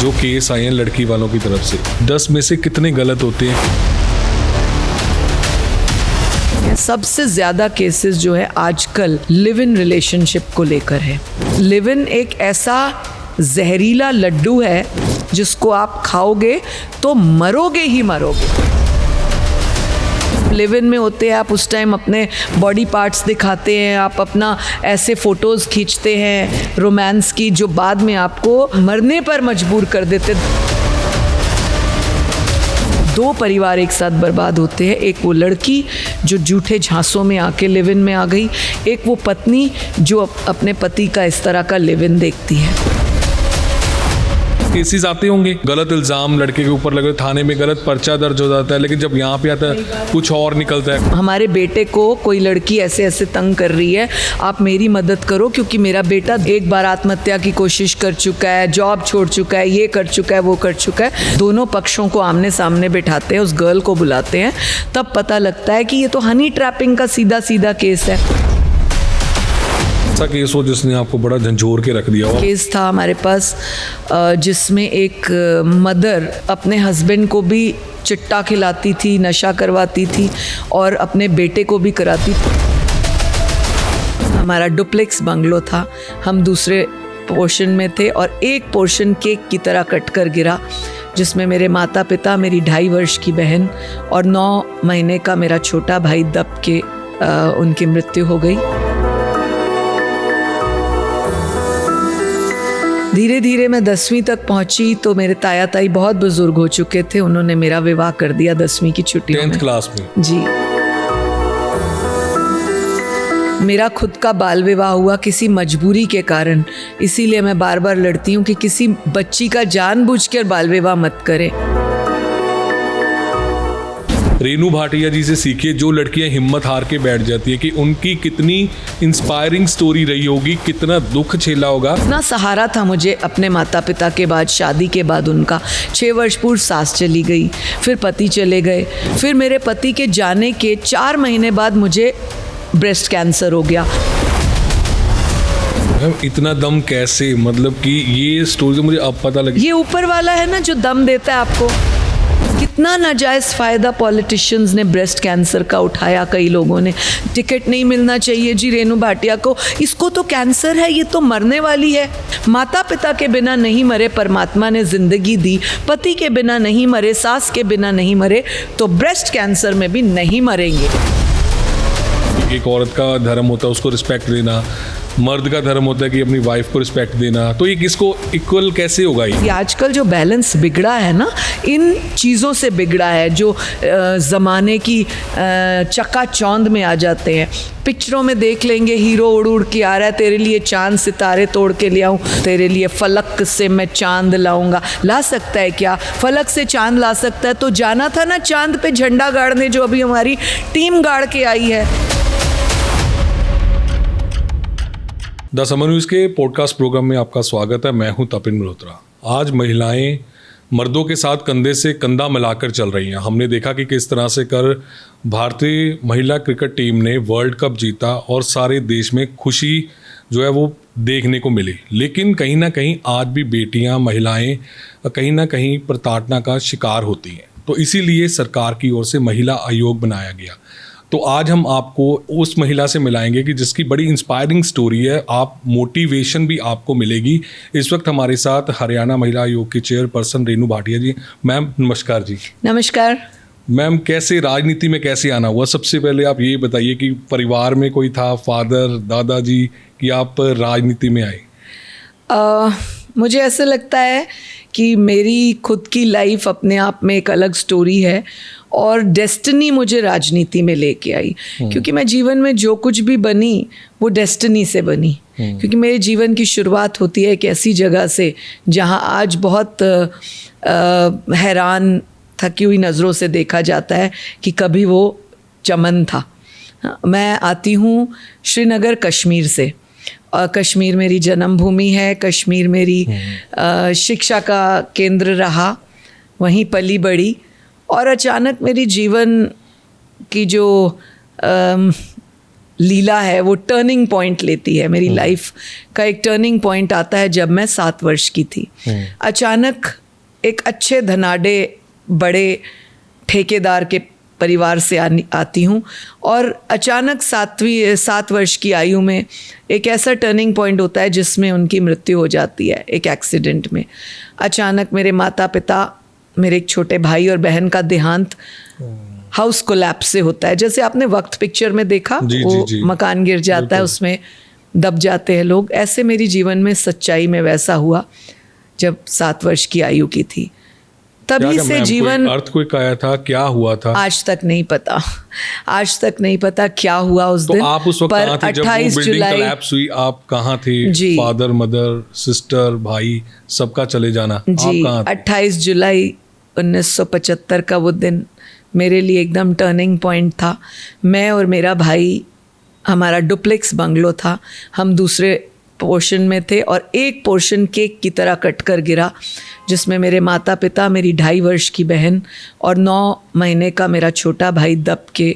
जो केस आए हैं लड़की वालों की तरफ से, 10 में से कितने गलत होते हैं? सबसे ज़्यादा केसेस जो है आजकल लिव इन रिलेशनशिप को लेकर है। लिव इन एक ऐसा जहरीला लड्डू है जिसको आप खाओगे तो मरोगे ही मरोगे। लिव इन में होते हैं, आप उस टाइम अपने बॉडी पार्ट्स दिखाते हैं, आप अपना ऐसे फ़ोटोज़ खींचते हैं रोमांस की, जो बाद में आपको मरने पर मजबूर कर देते। 2 परिवार एक साथ बर्बाद होते हैं। एक वो लड़की जो झूठे झांसों में आके लिव इन में आ गई, एक वो पत्नी जो अपने पति का इस तरह का लिव इन देखती है। केसेस आते होंगे, गलत इल्ज़ाम लड़के के ऊपर लगे, थाने में गलत पर्चा दर्ज हो जाता है, लेकिन जब यहाँ पे आता है कुछ और निकलता है। हमारे बेटे को कोई लड़की ऐसे ऐसे तंग कर रही है, आप मेरी मदद करो, क्योंकि मेरा बेटा एक बार आत्महत्या की कोशिश कर चुका है, जॉब छोड़ चुका है, ये कर चुका है, वो कर चुका है। दोनों पक्षों को आमने सामने बिठाते हैं, उस गर्ल को बुलाते हैं, तब पता लगता है कि ये तो हनी ट्रैपिंग का सीधा सीधा केस है। ऐसा केस हो जिसने आपको बड़ा झंझोर के रख दिया हो? केस था हमारे पास जिसमें एक मदर अपने हस्बैंड को भी चिट्टा खिलाती थी, नशा करवाती थी और अपने बेटे को भी कराती थी। हमारा डुप्लेक्स बंगलो था, हम दूसरे पोर्शन में थे और एक पोर्शन केक की तरह कट कर गिरा, जिसमें मेरे माता पिता, मेरी 2.5 वर्ष की बहन और 9 महीने का मेरा छोटा भाई दब के उनकी मृत्यु हो गई। धीरे धीरे मैं 10वीं तक पहुंची तो मेरे ताया ताई बहुत बुजुर्ग हो चुके थे, उन्होंने मेरा विवाह कर दिया 10वीं की छुट्टियों में। 10th क्लास में? जी। मेरा खुद का बाल विवाह हुआ किसी मजबूरी के कारण, इसीलिए मैं बार बार लड़ती हूँ कि किसी बच्ची का जानबूझकर बाल विवाह मत करें। रेनू भाटिया जी से सीखिए, जो लड़कियां हिम्मत हार के बैठ जाती है, कि उनकी कितनी इंस्पायरिंग स्टोरी रही होगी, कितना दुख झेला होगा। इतना सहारा था मुझे अपने माता पिता के बाद, शादी के बाद उनका। 6 वर्ष पूर्व सास चली गई, फिर पति चले गए, फिर मेरे पति के जाने के 4 महीने बाद मुझे ब्रेस्ट कैंसर हो गया। इतना दम कैसे, मतलब कि ये स्टोरी तो मुझे अब पता लगी। ये ऊपर वाला है ना जो दम देता है आपको। कितना नाजायज़ फ़ायदा पॉलिटिशियंस ने ब्रेस्ट कैंसर का उठाया, कई लोगों ने। टिकट नहीं मिलना चाहिए जी रेनू भाटिया को, इसको तो कैंसर है, ये तो मरने वाली है। माता पिता के बिना नहीं मरे परमात्मा ने ज़िंदगी दी, पति के बिना नहीं मरे, सास के बिना नहीं मरे, तो ब्रेस्ट कैंसर में भी नहीं मरेंगे। एक औरत का धर्म होता है उसको रिस्पेक्ट देना, मर्द का धर्म होता है कि अपनी वाइफ को रिस्पेक्ट देना, तो ये किसको इक्वल कैसे होगा? ये आजकल जो बैलेंस बिगड़ा है ना, इन चीज़ों से बिगड़ा है, जो ज़माने की चकाचौंध में आ जाते हैं। पिक्चरों में देख लेंगे हीरो उड़ उड़ के आ रहा है, तेरे लिए चांद सितारे तोड़ के ले आऊँ, तेरे लिए फलक से मैं चांद लाऊंगा। ला सकता है क्या? फलक से चांद ला सकता है तो जाना था ना चांद पे झंडा गाड़ने, जो अभी हमारी टीम गाड़ के आई है। द समर न्यूज़ के पॉडकास्ट प्रोग्राम में आपका स्वागत है। मैं हूं तपिन मल्होत्रा। आज महिलाएं मर्दों के साथ कंधे से कंधा मिलाकर चल रही हैं। हमने देखा कि किस तरह से कर भारतीय महिला क्रिकेट टीम ने वर्ल्ड कप जीता और सारे देश में खुशी जो है वो देखने को मिली। लेकिन कहीं ना कहीं आज भी बेटियां, महिलाएं कहीं ना कहीं प्रताड़ना का शिकार होती हैं। तो इसीलिए सरकार की ओर से महिला आयोग बनाया गया। तो आज हम आपको उस महिला से मिलाएंगे कि जिसकी बड़ी इंस्पायरिंग स्टोरी है, आप मोटिवेशन भी आपको मिलेगी। इस वक्त हमारे साथ हरियाणा महिला आयोग की चेयरपर्सन रेनू भाटिया जी। मैम नमस्कार जी। नमस्कार। मैम कैसे राजनीति में कैसे आना हुआ? सबसे पहले आप ये बताइए कि परिवार में कोई था, फादर, दादाजी, कि आप राजनीति में आए? मुझे ऐसा लगता है कि मेरी खुद की लाइफ अपने आप में एक अलग स्टोरी है और डेस्टिनी मुझे राजनीति में लेके आई। क्योंकि मैं जीवन में जो कुछ भी बनी वो डेस्टिनी से बनी। क्योंकि मेरे जीवन की शुरुआत होती है एक ऐसी जगह से जहाँ आज बहुत हैरान थकी हुई नज़रों से देखा जाता है कि कभी वो चमन था। मैं आती हूँ श्रीनगर कश्मीर से, और कश्मीर मेरी जन्मभूमि है। कश्मीर मेरी शिक्षा का केंद्र रहा, वहीं पली बड़ी। और अचानक मेरी जीवन की जो लीला है वो टर्निंग पॉइंट लेती है। मेरी लाइफ का एक टर्निंग पॉइंट आता है जब मैं 7 वर्ष की थी। अचानक एक अच्छे धनाढ्य बड़े ठेकेदार के परिवार से आती हूँ और अचानक 7 वर्ष की आयु में एक ऐसा टर्निंग पॉइंट होता है जिसमें उनकी मृत्यु हो जाती है एक एक्सीडेंट में। अचानक मेरे माता पिता, मेरे एक छोटे भाई और बहन का देहांत हाउस कोलैप्स से होता है। जैसे आपने वक्त पिक्चर में देखा, वो मकान गिर जाता है, उसमें दब जाते हैं लोग। ऐसे मेरी जीवन में सच्चाई में वैसा हुआ जब 7 वर्ष की आयु की थी। तभी से जीवन अर्थक्वेक आया था, क्या हुआ था आज तक नहीं पता, आज तक नहीं पता क्या हुआ उस दिन। तो आप उस वक्त कहाँ थे जब वो बिल्डिंग कोलैप्स हुई? आप कहाँ थे? फादर, मदर, सिस्टर, भाई, सबका चले जाना, जी, आप कहाँ थे? 28 जुलाई 1975 का वो दिन मेरे लिए एकदम टर्निंग पॉइंट था। मैं और मेरा भाई, हमारा डुप्लेक्स बंगलो था, हम दूसरे पोर्शन में थे और एक पोर्शन केक की तरह कट कर गिरा जिसमें मेरे माता पिता, मेरी 2.5 वर्ष की बहन और 9 महीने का मेरा छोटा भाई दब के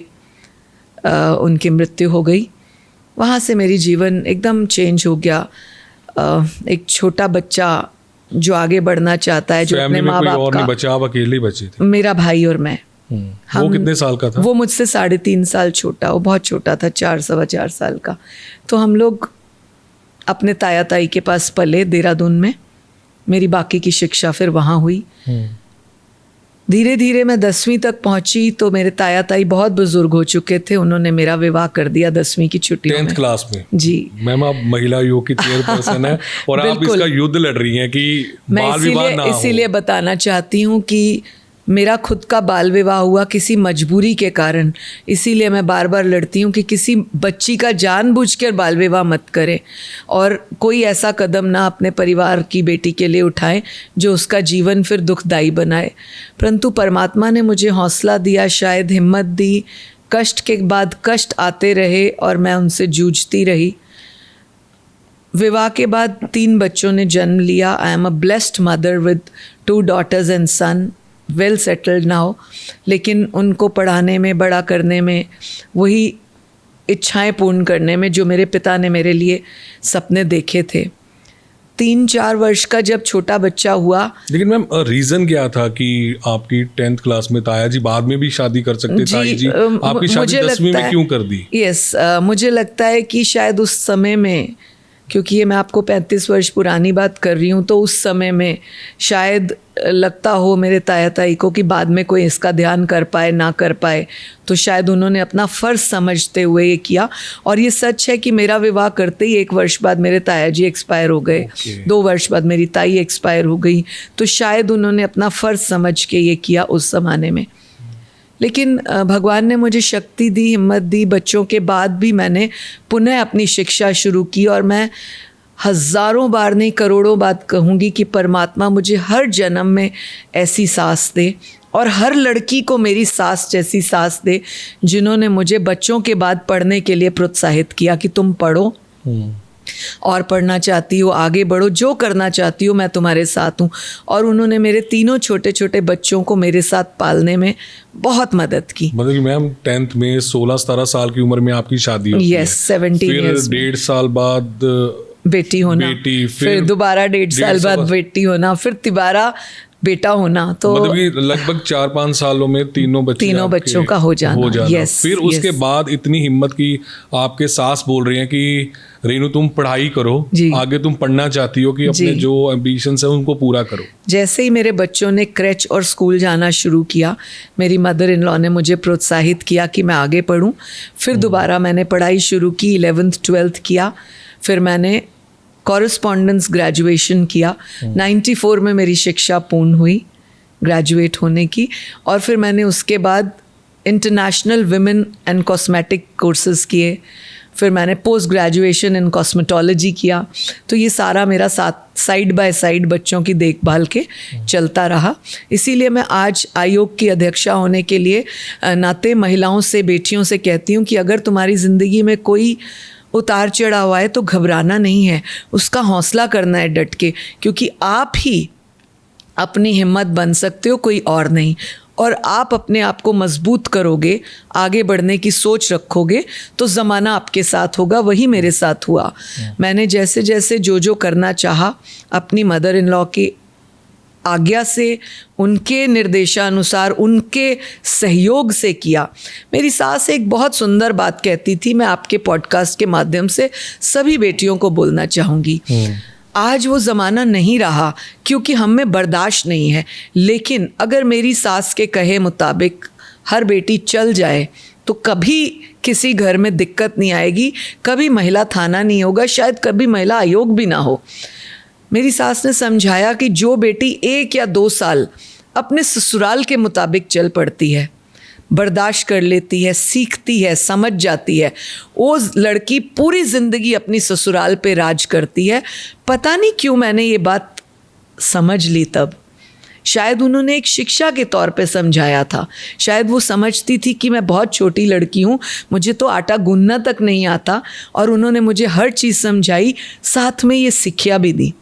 उनकी मृत्यु हो गई। वहाँ से मेरी जीवन एकदम चेंज हो गया। एक छोटा बच्चा जो आगे बढ़ना चाहता है, जो अपने माँ बाप का, बचा, आप अकेले बचे थे? मेरा भाई और मैं। वो कितने साल का था? वो मुझसे 3.5 साल छोटा, वो बहुत छोटा था, 4-4.25 साल का। तो हम लोग अपने ताया ताई के पास पले देहरादून में। मेरी बाकी की शिक्षा फिर वहाँ हुई। धीरे धीरे मैं 10वीं तक पहुंची तो मेरे ताया ताई बहुत बुजुर्ग हो चुके थे। उन्होंने मेरा विवाह कर दिया 10वीं की छुट्टियों में। 10th क्लास में? जी मैम, आप महिला योग की चेयरपर्सन है और आप इसका युद्ध लड़ रही हैं कि बाल विवाह ना हो। इसीलिए बताना चाहती हूँ कि मेरा खुद का बाल विवाह हुआ किसी मजबूरी के कारण। इसीलिए मैं बार बार लड़ती हूँ कि किसी बच्ची का जानबूझकर बाल विवाह मत करें और कोई ऐसा कदम ना अपने परिवार की बेटी के लिए उठाएं जो उसका जीवन फिर दुखदायी बनाए। परंतु परमात्मा ने मुझे हौसला दिया, शायद हिम्मत दी। कष्ट के बाद कष्ट आते रहे और मैं उनसे जूझती रही। विवाह के बाद 3 बच्चों ने जन्म लिया। I am a blessed mother with 2 daughters and son, well settled now. लेकिन उनको पढ़ाने में, बड़ा करने में, वही इच्छाएं पूर्ण करने में जो मेरे पिता ने मेरे लिए सपने देखे थे। 3-4 वर्ष का जब छोटा बच्चा हुआ। लेकिन मैम, रीज़न क्या था कि आपकी 10th क्लास में ताया जी बाद में भी शादी कर सकते? ताई जी आपकी शादी 10वीं में क्यों कर दी? यस, मुझे लगता है कि शायद उस समय में, क्योंकि ये मैं आपको 35 वर्ष पुरानी बात कर रही हूँ, तो उस समय में शायद लगता हो मेरे ताया ताई को कि बाद में कोई इसका ध्यान कर पाए ना कर पाए, तो शायद उन्होंने अपना फ़र्ज़ समझते हुए ये किया। और ये सच है कि मेरा विवाह करते ही 1 वर्ष बाद मेरे ताया जी एक्सपायर हो गए। 2 वर्ष बाद मेरी ताई एक्सपायर हो गई। तो शायद उन्होंने अपना फ़र्ज़ समझ के ये किया उस ज़माने में। लेकिन भगवान ने मुझे शक्ति दी, हिम्मत दी। बच्चों के बाद भी मैंने पुनः अपनी शिक्षा शुरू की और मैं हज़ारों बार नहीं करोड़ों बार कहूँगी कि परमात्मा मुझे हर जन्म में ऐसी सास दे और हर लड़की को मेरी सास जैसी सास दे जिन्होंने मुझे बच्चों के बाद पढ़ने के लिए प्रोत्साहित किया कि तुम पढ़ो और पढ़ना चाहती हो आगे बढ़ो, जो करना चाहती हो मैं तुम्हारे साथ हूँ। और उन्होंने मेरे 3 छोटे छोटे बच्चों को मेरे साथ पालने में बहुत मदद की। मतलब कि मैम 10th में 16-17 साल की उम्र में आपकी शादी होती है। यस, 17 years फिर 1.5 साल बाद बेटी होना, फिर दोबारा 1.5 साल बाद बेटी होना, फिर तिबारा बेटा होना। तो मतलब कि लगभग 4-5 सालों में तीनों बच्चों का हो जाना। यस, फिर उसके बाद इतनी हिम्मत की आपके सास बोल रही हैं कि रेनू तुम पढ़ाई करो, आगे तुम पढ़ना चाहती हो कि अपने जो एम्बिशंस है उनको पूरा करो। जैसे ही मेरे बच्चों ने क्रेच और स्कूल जाना शुरू किया, मेरी मदर इन लॉ ने मुझे प्रोत्साहित किया कि मैं आगे पढूं। फिर दोबारा मैंने पढ़ाई शुरू की, 11th 12th किया। फिर मैंने कॉरेस्पॉन्डेंस ग्रेजुएशन किया। 94 में मेरी शिक्षा पूर्ण हुई ग्रेजुएट होने की। और फिर मैंने उसके बाद international women and cosmetic courses किए। फिर मैंने पोस्ट ग्रेजुएशन इन कॉस्मेटोलॉजी किया। तो ये सारा मेरा साथ साइड बाय साइड बच्चों की देखभाल के चलता रहा। इसीलिए मैं आज आयोग की अध्यक्षा होने के लिए नाते महिलाओं से, बेटियों से कहती हूँ कि अगर तुम्हारी ज़िंदगी में कोई उतार चढ़ाव आए तो घबराना नहीं है, उसका हौसला करना है डट के, क्योंकि आप ही अपनी हिम्मत बन सकते हो, कोई और नहीं। और आप अपने आप को मजबूत करोगे, आगे बढ़ने की सोच रखोगे, तो ज़माना आपके साथ होगा। वही मेरे साथ हुआ। मैंने जैसे जैसे जो करना चाहा अपनी मदर इन लॉ की आज्ञा से, उनके निर्देशानुसार, उनके सहयोग से किया। मेरी सास एक बहुत सुंदर बात कहती थी, मैं आपके पॉडकास्ट के माध्यम से सभी बेटियों को बोलना चाहूँगी। आज वो ज़माना नहीं रहा क्योंकि हम में बर्दाश्त नहीं है, लेकिन अगर मेरी सास के कहे मुताबिक हर बेटी चल जाए तो कभी किसी घर में दिक्कत नहीं आएगी, कभी महिला थाना नहीं होगा, शायद कभी महिला आयोग भी ना हो। मेरी सास ने समझाया कि जो बेटी 1 या 2 साल अपने ससुराल के मुताबिक चल पड़ती है, बर्दाश्त कर लेती है, सीखती है, समझ जाती है, वो लड़की पूरी ज़िंदगी अपनी ससुराल पे राज करती है। पता नहीं क्यों मैंने ये बात समझ ली तब। शायद उन्होंने एक शिक्षा के तौर पे समझाया था। शायद वो समझती थी कि मैं बहुत छोटी लड़की हूँ, मुझे तो आटा गूंदना तक नहीं आता, और उन्होंने मुझे हर चीज़ समझाई, साथ में ये सिक्ख्या भी दी।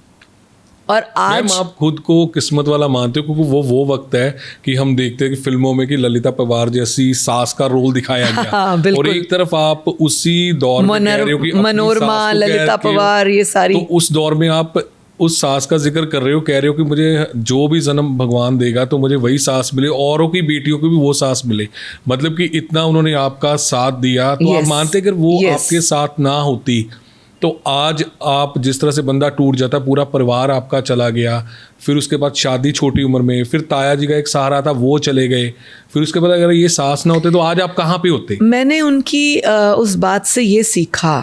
और आज आप खुद को किस्मत वाला मानते हो क्योंकि वो वक्त है कि हम देखते हैं कि फिल्मों में कि ललिता पवार जैसी सास का रोल दिखाया गया। हाँ, बिल्कुल। और एक तरफ आप उसी दौर में कह रहे हो कि मनोरमा, ललिता पवार, ये सारी, तो उस दौर में आप उस सास का जिक्र कर रहे हो, कह रहे हो कि मुझे जो भी जन्म भगवान देगा तो मुझे वही सास मिले, औरों की बेटियों को भी वो सास मिले। मतलब कि इतना उन्होंने आपका साथ दिया। तो आप मानते अगर वो आपके साथ ना होती तो आज आप जिस तरह से बंदा टूट जाता, पूरा परिवार आपका चला गया, फिर उसके बाद शादी छोटी उम्र में, फिर ताया जी का एक सहारा था वो चले गए, फिर उसके बाद अगर ये सास ना होते तो आज आप कहाँ पे होते? मैंने उनकी उस बात से ये सीखा।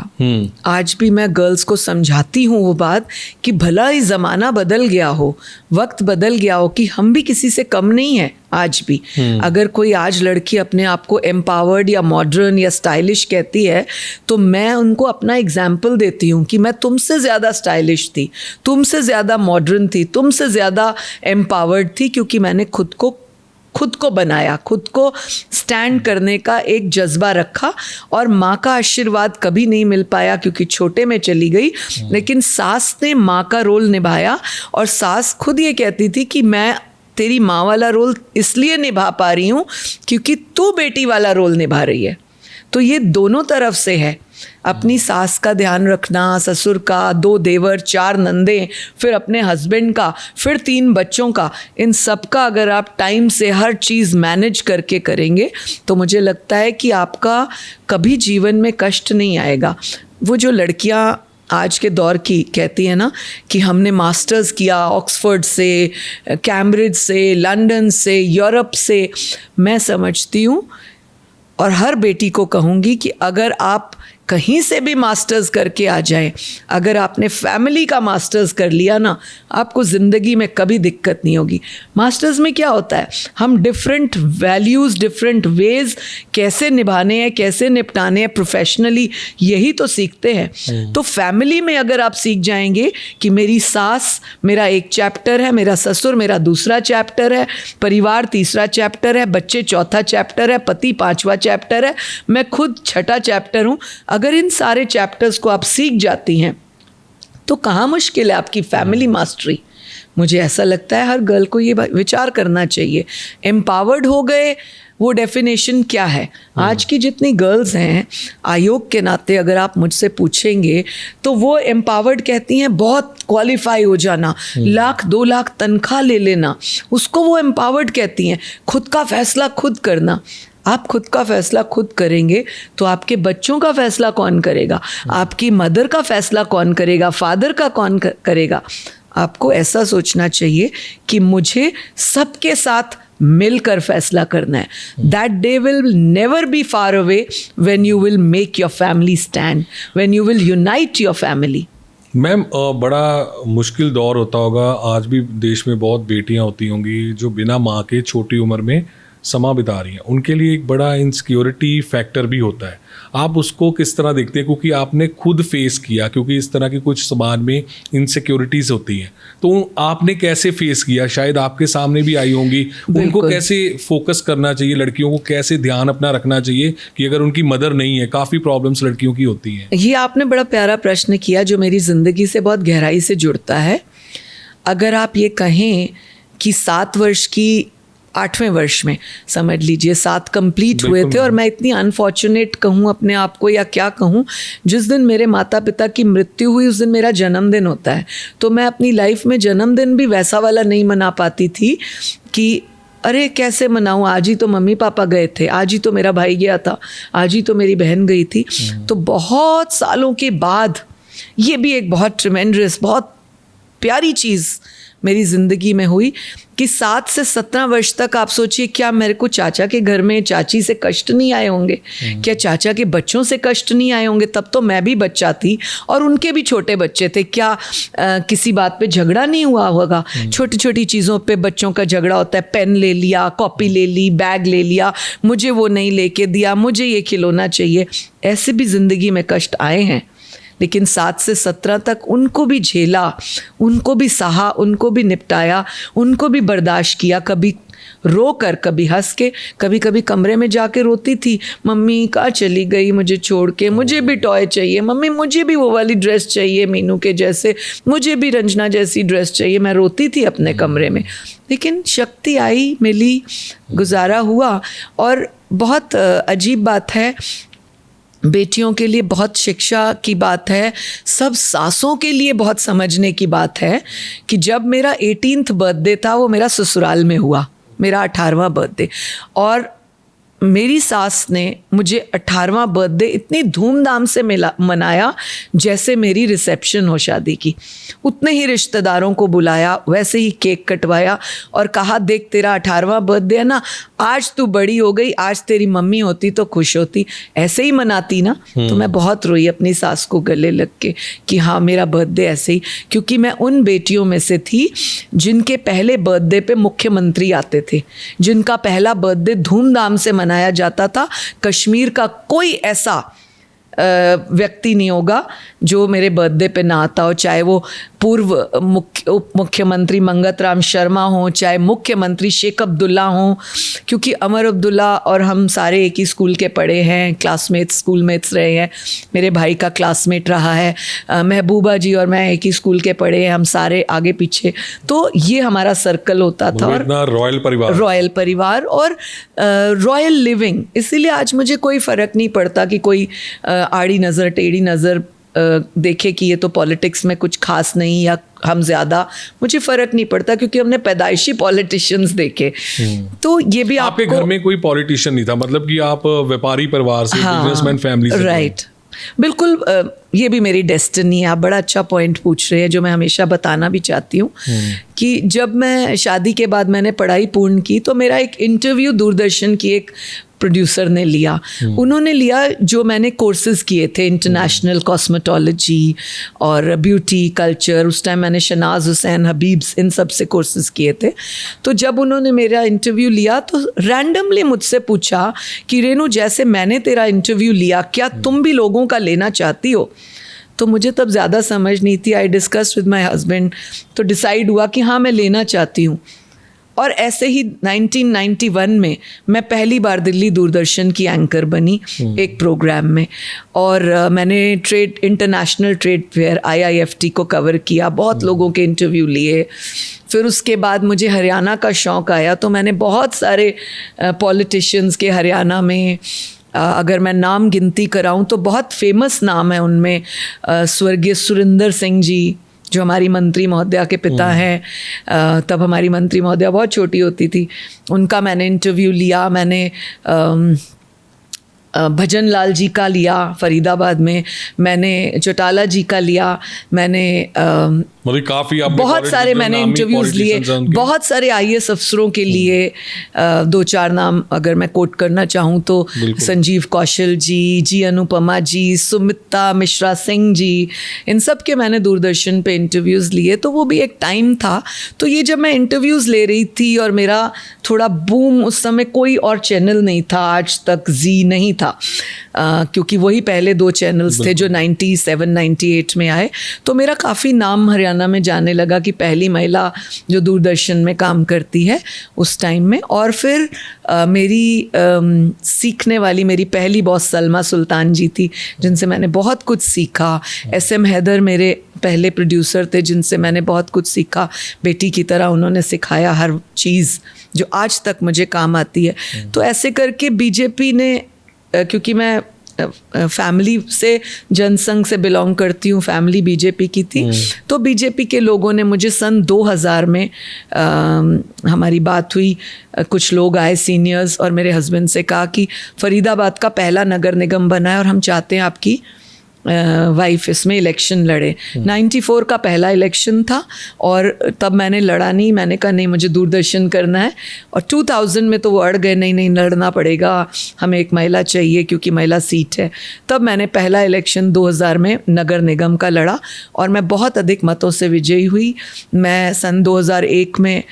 आज भी मैं गर्ल्स को समझाती हूँ वो बात कि भला ही ज़माना बदल गया हो, वक्त बदल गया हो, कि हम भी किसी से कम नहीं है आज भी। अगर कोई आज लड़की अपने आप को एम्पावर्ड या मॉडर्न या स्टाइलिश कहती है तो मैं उनको अपना एग्जाम्पल देती हूँ कि मैं तुमसे ज़्यादा स्टाइलिश थी, तुमसे ज़्यादा मॉडर्न थी, तुमसे ज़्यादा एम्पावर्ड थी, क्योंकि मैंने खुद को बनाया, खुद को स्टैंड करने का एक जज्बा रखा। और माँ का आशीर्वाद कभी नहीं मिल पाया क्योंकि छोटे में चली गई, लेकिन सास ने माँ का रोल निभाया। और सास खुद ये कहती थी कि मैं तेरी माँ वाला रोल इसलिए निभा पा रही हूँ क्योंकि तू बेटी वाला रोल निभा रही है। तो ये दोनों तरफ से है, अपनी सास का ध्यान रखना, ससुर का, 2 देवर, 4 नंदे, फिर अपने हस्बैंड का, फिर 3 बच्चों का, इन सब का अगर आप टाइम से हर चीज़ मैनेज करके करेंगे तो मुझे लगता है कि आपका कभी जीवन में कष्ट नहीं आएगा। वो जो लड़कियाँ आज के दौर की कहती है ना कि हमने मास्टर्स किया ऑक्सफोर्ड से, कैम्ब्रिज से, लंदन से, यूरोप से, मैं समझती हूँ और हर बेटी को कहूँगी कि अगर आप कहीं से भी मास्टर्स करके आ जाएं, अगर आपने फैमिली का मास्टर्स कर लिया ना, आपको ज़िंदगी में कभी दिक्कत नहीं होगी। मास्टर्स में क्या होता है, हम डिफरेंट वैल्यूज़, डिफरेंट वेज कैसे निभाने हैं, कैसे निपटाने हैं प्रोफेशनली, यही तो सीखते हैं। तो फैमिली में अगर आप सीख जाएंगे कि मेरी सास मेरा एक चैप्टर है, मेरा ससुर मेरा दूसरा चैप्टर है, परिवार तीसरा चैप्टर है, बच्चे चौथा चैप्टर है, पति 5वां चैप्टर है, मैं खुद 6ठा चैप्टर हूँ। अगर इन सारे चैप्टर्स को आप सीख जाती हैं तो कहाँ मुश्किल है आपकी फैमिली मास्टरी। मुझे ऐसा लगता है हर गर्ल को ये विचार करना चाहिए। एम्पावर्ड हो गए, वो डेफिनेशन क्या है? आज की जितनी गर्ल्स हैं, आयोग के नाते अगर आप मुझसे पूछेंगे तो वो एम्पावर्ड कहती हैं बहुत क्वालिफाई हो जाना, 1-2 लाख तनख्वाह ले लेना, उसको वो एम्पावर्ड कहती हैं। खुद का फैसला खुद करना। आप खुद का फैसला खुद करेंगे तो आपके बच्चों का फैसला कौन करेगा? आपकी मदर का फैसला कौन करेगा? फादर का कौन करेगा? आपको ऐसा सोचना चाहिए कि मुझे सबके साथ मिलकर फैसला करना है। That day will never be far away when you will make your family stand, when you will unite your family. Ma'am, बड़ा मुश्किल दौर होता होगा। आज भी देश में बहुत बेटियां होती होंगी जो बिना माँ के छोटी उम्र में समा बिता रही हैं। उनके लिए एक बड़ा इनसिक्योरिटी फैक्टर भी होता है। आप उसको किस तरह देखते हैं? क्योंकि आपने खुद फेस किया, क्योंकि इस तरह की कुछ समाज में इनसिक्योरिटीज़ होती हैं, तो आपने कैसे फेस किया? शायद आपके सामने भी आई होंगी। उनको कैसे फोकस करना चाहिए? लड़कियों को कैसे ध्यान अपना रखना चाहिए कि अगर उनकी मदर नहीं है? काफ़ी प्रॉब्लम्स लड़कियों की होती हैं। ये आपने बड़ा प्यारा प्रश्न किया जो मेरी ज़िंदगी से बहुत गहराई से जुड़ता है। अगर आप ये कहें कि 7 वर्ष की 8वें वर्ष में समझ लीजिए 7 कंप्लीट हुए थे। और मैं इतनी अनफॉर्चुनेट कहूँ अपने आप को या क्या कहूँ, जिस दिन मेरे माता पिता की मृत्यु हुई उस दिन मेरा जन्मदिन होता है। तो मैं अपनी लाइफ में जन्मदिन भी वैसा वाला नहीं मना पाती थी कि अरे कैसे मनाऊँ, आज ही तो मम्मी पापा गए थे, आज ही तो मेरा भाई गया था, आज ही तो मेरी बहन गई थी। तो बहुत सालों के बाद ये भी एक बहुत ट्रिमेंडस, बहुत प्यारी चीज़ मेरी ज़िंदगी में हुई कि 7 से 17 वर्ष तक आप सोचिए, क्या मेरे को चाचा के घर में चाची से कष्ट नहीं आए होंगे, क्या चाचा के बच्चों से कष्ट नहीं आए होंगे? तब तो मैं भी बच्चा थी और उनके भी छोटे बच्चे थे। क्या किसी बात पे झगड़ा नहीं हुआ होगा? छोटी छोटी चीज़ों पे बच्चों का झगड़ा होता है, पेन ले लिया, कॉपी ले ली, बैग ले लिया, मुझे वो नहीं लेके दिया, मुझे ये खिलौना चाहिए। ऐसे भी ज़िंदगी में कष्ट आए हैं, लेकिन 7 से 17 तक उनको भी झेला, उनको भी सहा, उनको भी निपटाया, उनको भी बर्दाश्त किया। कभी रो कर, कभी हंस के, कभी कभी कमरे में जाके रोती थी, मम्मी कहाँ चली गई मुझे छोड़ के, मुझे भी टॉय चाहिए, मम्मी मुझे भी वो वाली ड्रेस चाहिए मीनू के जैसे, मुझे भी रंजना जैसी ड्रेस चाहिए। मैं रोती थी अपने कमरे में, लेकिन शक्ति आई, मिली, गुजारा हुआ। और बहुत अजीब बात है, बेटियों के लिए बहुत शिक्षा की बात है, सब सासों के लिए बहुत समझने की बात है कि जब मेरा 18th बर्थडे था वो मेरा ससुराल में हुआ, मेरा 18वां बर्थडे। और मेरी सास ने मुझे 18वां बर्थडे इतनी धूमधाम से मनाया जैसे मेरी रिसेप्शन हो शादी की। उतने ही रिश्तेदारों को बुलाया, वैसे ही केक कटवाया और कहा, देख तेरा 18वां बर्थडे है ना, आज तू बड़ी हो गई, आज तेरी मम्मी होती तो खुश होती, ऐसे ही मनाती ना। तो मैं बहुत रोई अपनी सास को गले लग के कि हाँ मेरा बर्थडे ऐसे ही, क्योंकि मैं उन बेटियों में से थी जिनके पहले बर्थडे पे मुख्यमंत्री आते थे, जिनका पहला बर्थडे धूमधाम से मनाया जाता था। कश्मीर का कोई ऐसा व्यक्ति नहीं होगा जो मेरे बर्थडे पे ना आता हो, चाहे वो पूर्व उप मुख्यमंत्री मंगत राम शर्मा हो, चाहे मुख्यमंत्री शेख अब्दुल्ला हो, क्योंकि अमर अब्दुल्ला और हम सारे एक ही स्कूल के पढ़े हैं, क्लासमेट्स, स्कूलमेट्स रहे हैं। मेरे भाई का क्लासमेट रहा है, महबूबा जी और मैं एक ही स्कूल के पढ़े हैं, हम सारे आगे पीछे। तो ये हमारा सर्कल होता था, और रॉयल परिवार और रॉयल लिविंग। इसीलिए आज मुझे कोई फ़र्क नहीं पड़ता कि कोई आड़ी नज़र टेढ़ी नज़र देखे कि ये तो पॉलिटिक्स में कुछ खास नहीं या हम ज़्यादा, मुझे फ़र्क नहीं पड़ता क्योंकि हमने पैदाइशी पॉलिटिशियंस देखे। तो ये भी आपके घर में कोई पॉलिटिशियन नहीं था, मतलब कि आप व्यापारी परिवार से, बिजनेसमैन फैमिली से? राइट, बिल्कुल। ये भी मेरी डेस्टिनी है। आप बड़ा अच्छा पॉइंट पूछ रहे हैं जो मैं हमेशा बताना भी चाहती हूँ कि जब मैं शादी के बाद मैंने पढ़ाई पूर्ण की तो मेरा एक इंटरव्यू दूरदर्शन की एक प्रोड्यूसर ने लिया। उन्होंने लिया जो मैंने कोर्सेज किए थे, इंटरनेशनल कॉस्मेटोलॉजी और ब्यूटी कल्चर। उस टाइम मैंने शनाज हुसैन, हबीब्स, इन सब से कोर्सेज किए थे। तो जब उन्होंने मेरा इंटरव्यू लिया तो रैंडमली मुझसे पूछा कि रेनू, जैसे मैंने तेरा इंटरव्यू लिया, क्या तुम भी लोगों का लेना चाहती हो? तो मुझे तब ज़्यादा समझ नहीं थी। I discuss with my husband, तो डिसाइड हुआ कि हाँ मैं लेना चाहती हूँ। और ऐसे ही 1991 में मैं पहली बार दिल्ली दूरदर्शन की एंकर बनी एक प्रोग्राम में, और मैंने इंटरनेशनल ट्रेड फेयर IIFT को कवर किया, बहुत लोगों के इंटरव्यू लिए। फिर उसके बाद मुझे हरियाणा का शौक़ आया तो मैंने बहुत सारे पॉलिटिशियंस के हरियाणा में, अगर मैं नाम गिनती कराऊं तो बहुत फेमस नाम है उनमें, स्वर्गीय सुरिंदर सिंह जी जो हमारी मंत्री महोदया के पिता हैं। तब हमारी मंत्री महोदया बहुत छोटी होती थी, उनका मैंने इंटरव्यू लिया। मैंने भजन लाल जी का लिया फरीदाबाद में, मैंने चौटाला जी का लिया, मैंने मतलब काफ़ी बहुत सारे मैंने इंटरव्यूज़ लिए, बहुत सारे IAS अफसरों के लिए। 2-4 नाम अगर मैं कोट करना चाहूँ तो संजीव कौशल जी अनुपमा जी, सुमित्रा मिश्रा सिंह जी, इन सब के मैंने दूरदर्शन पे इंटरव्यूज़ लिए। तो वो भी एक टाइम था। तो ये जब मैं इंटरव्यूज़ ले रही थी और मेरा थोड़ा बूम, उस समय कोई और चैनल नहीं था, आज तक जी नहीं था, क्योंकि वही पहले 2 चैनल्स थे जो 97-98 में आए। तो मेरा काफ़ी नाम हरियाणा में जाने लगा कि पहली महिला जो दूरदर्शन में काम करती है उस टाइम में। और फिर मेरी सीखने वाली मेरी पहली बॉस सलमा सुल्तान जी थी, जिनसे मैंने बहुत कुछ सीखा। SM हैदर मेरे पहले प्रोड्यूसर थे, जिनसे मैंने बहुत कुछ सीखा। बेटी की तरह उन्होंने सिखाया हर चीज़ जो आज तक मुझे काम आती है। तो ऐसे करके बीजेपी ने, क्योंकि मैं फैमिली से, जनसंघ से बिलोंग करती हूँ, फैमिली बीजेपी की थी, तो बीजेपी के लोगों ने मुझे सन 2000 में हमारी बात हुई, कुछ लोग आए सीनियर्स और मेरे हस्बैंड से कहा कि फरीदाबाद का पहला नगर निगम बना है और हम चाहते हैं आपकी वाइफ इसमें इलेक्शन लड़े। 94 का पहला इलेक्शन था और तब मैंने लड़ा नहीं, मैंने कहा नहीं मुझे दूरदर्शन करना है। और 2000 में तो वो अड़ गए, नहीं नहीं लड़ना पड़ेगा, हमें एक महिला चाहिए क्योंकि महिला सीट है। तब मैंने पहला इलेक्शन 2000 में नगर निगम का लड़ा और मैं बहुत अधिक मतों से विजयी हुई। मैं सन 2001 में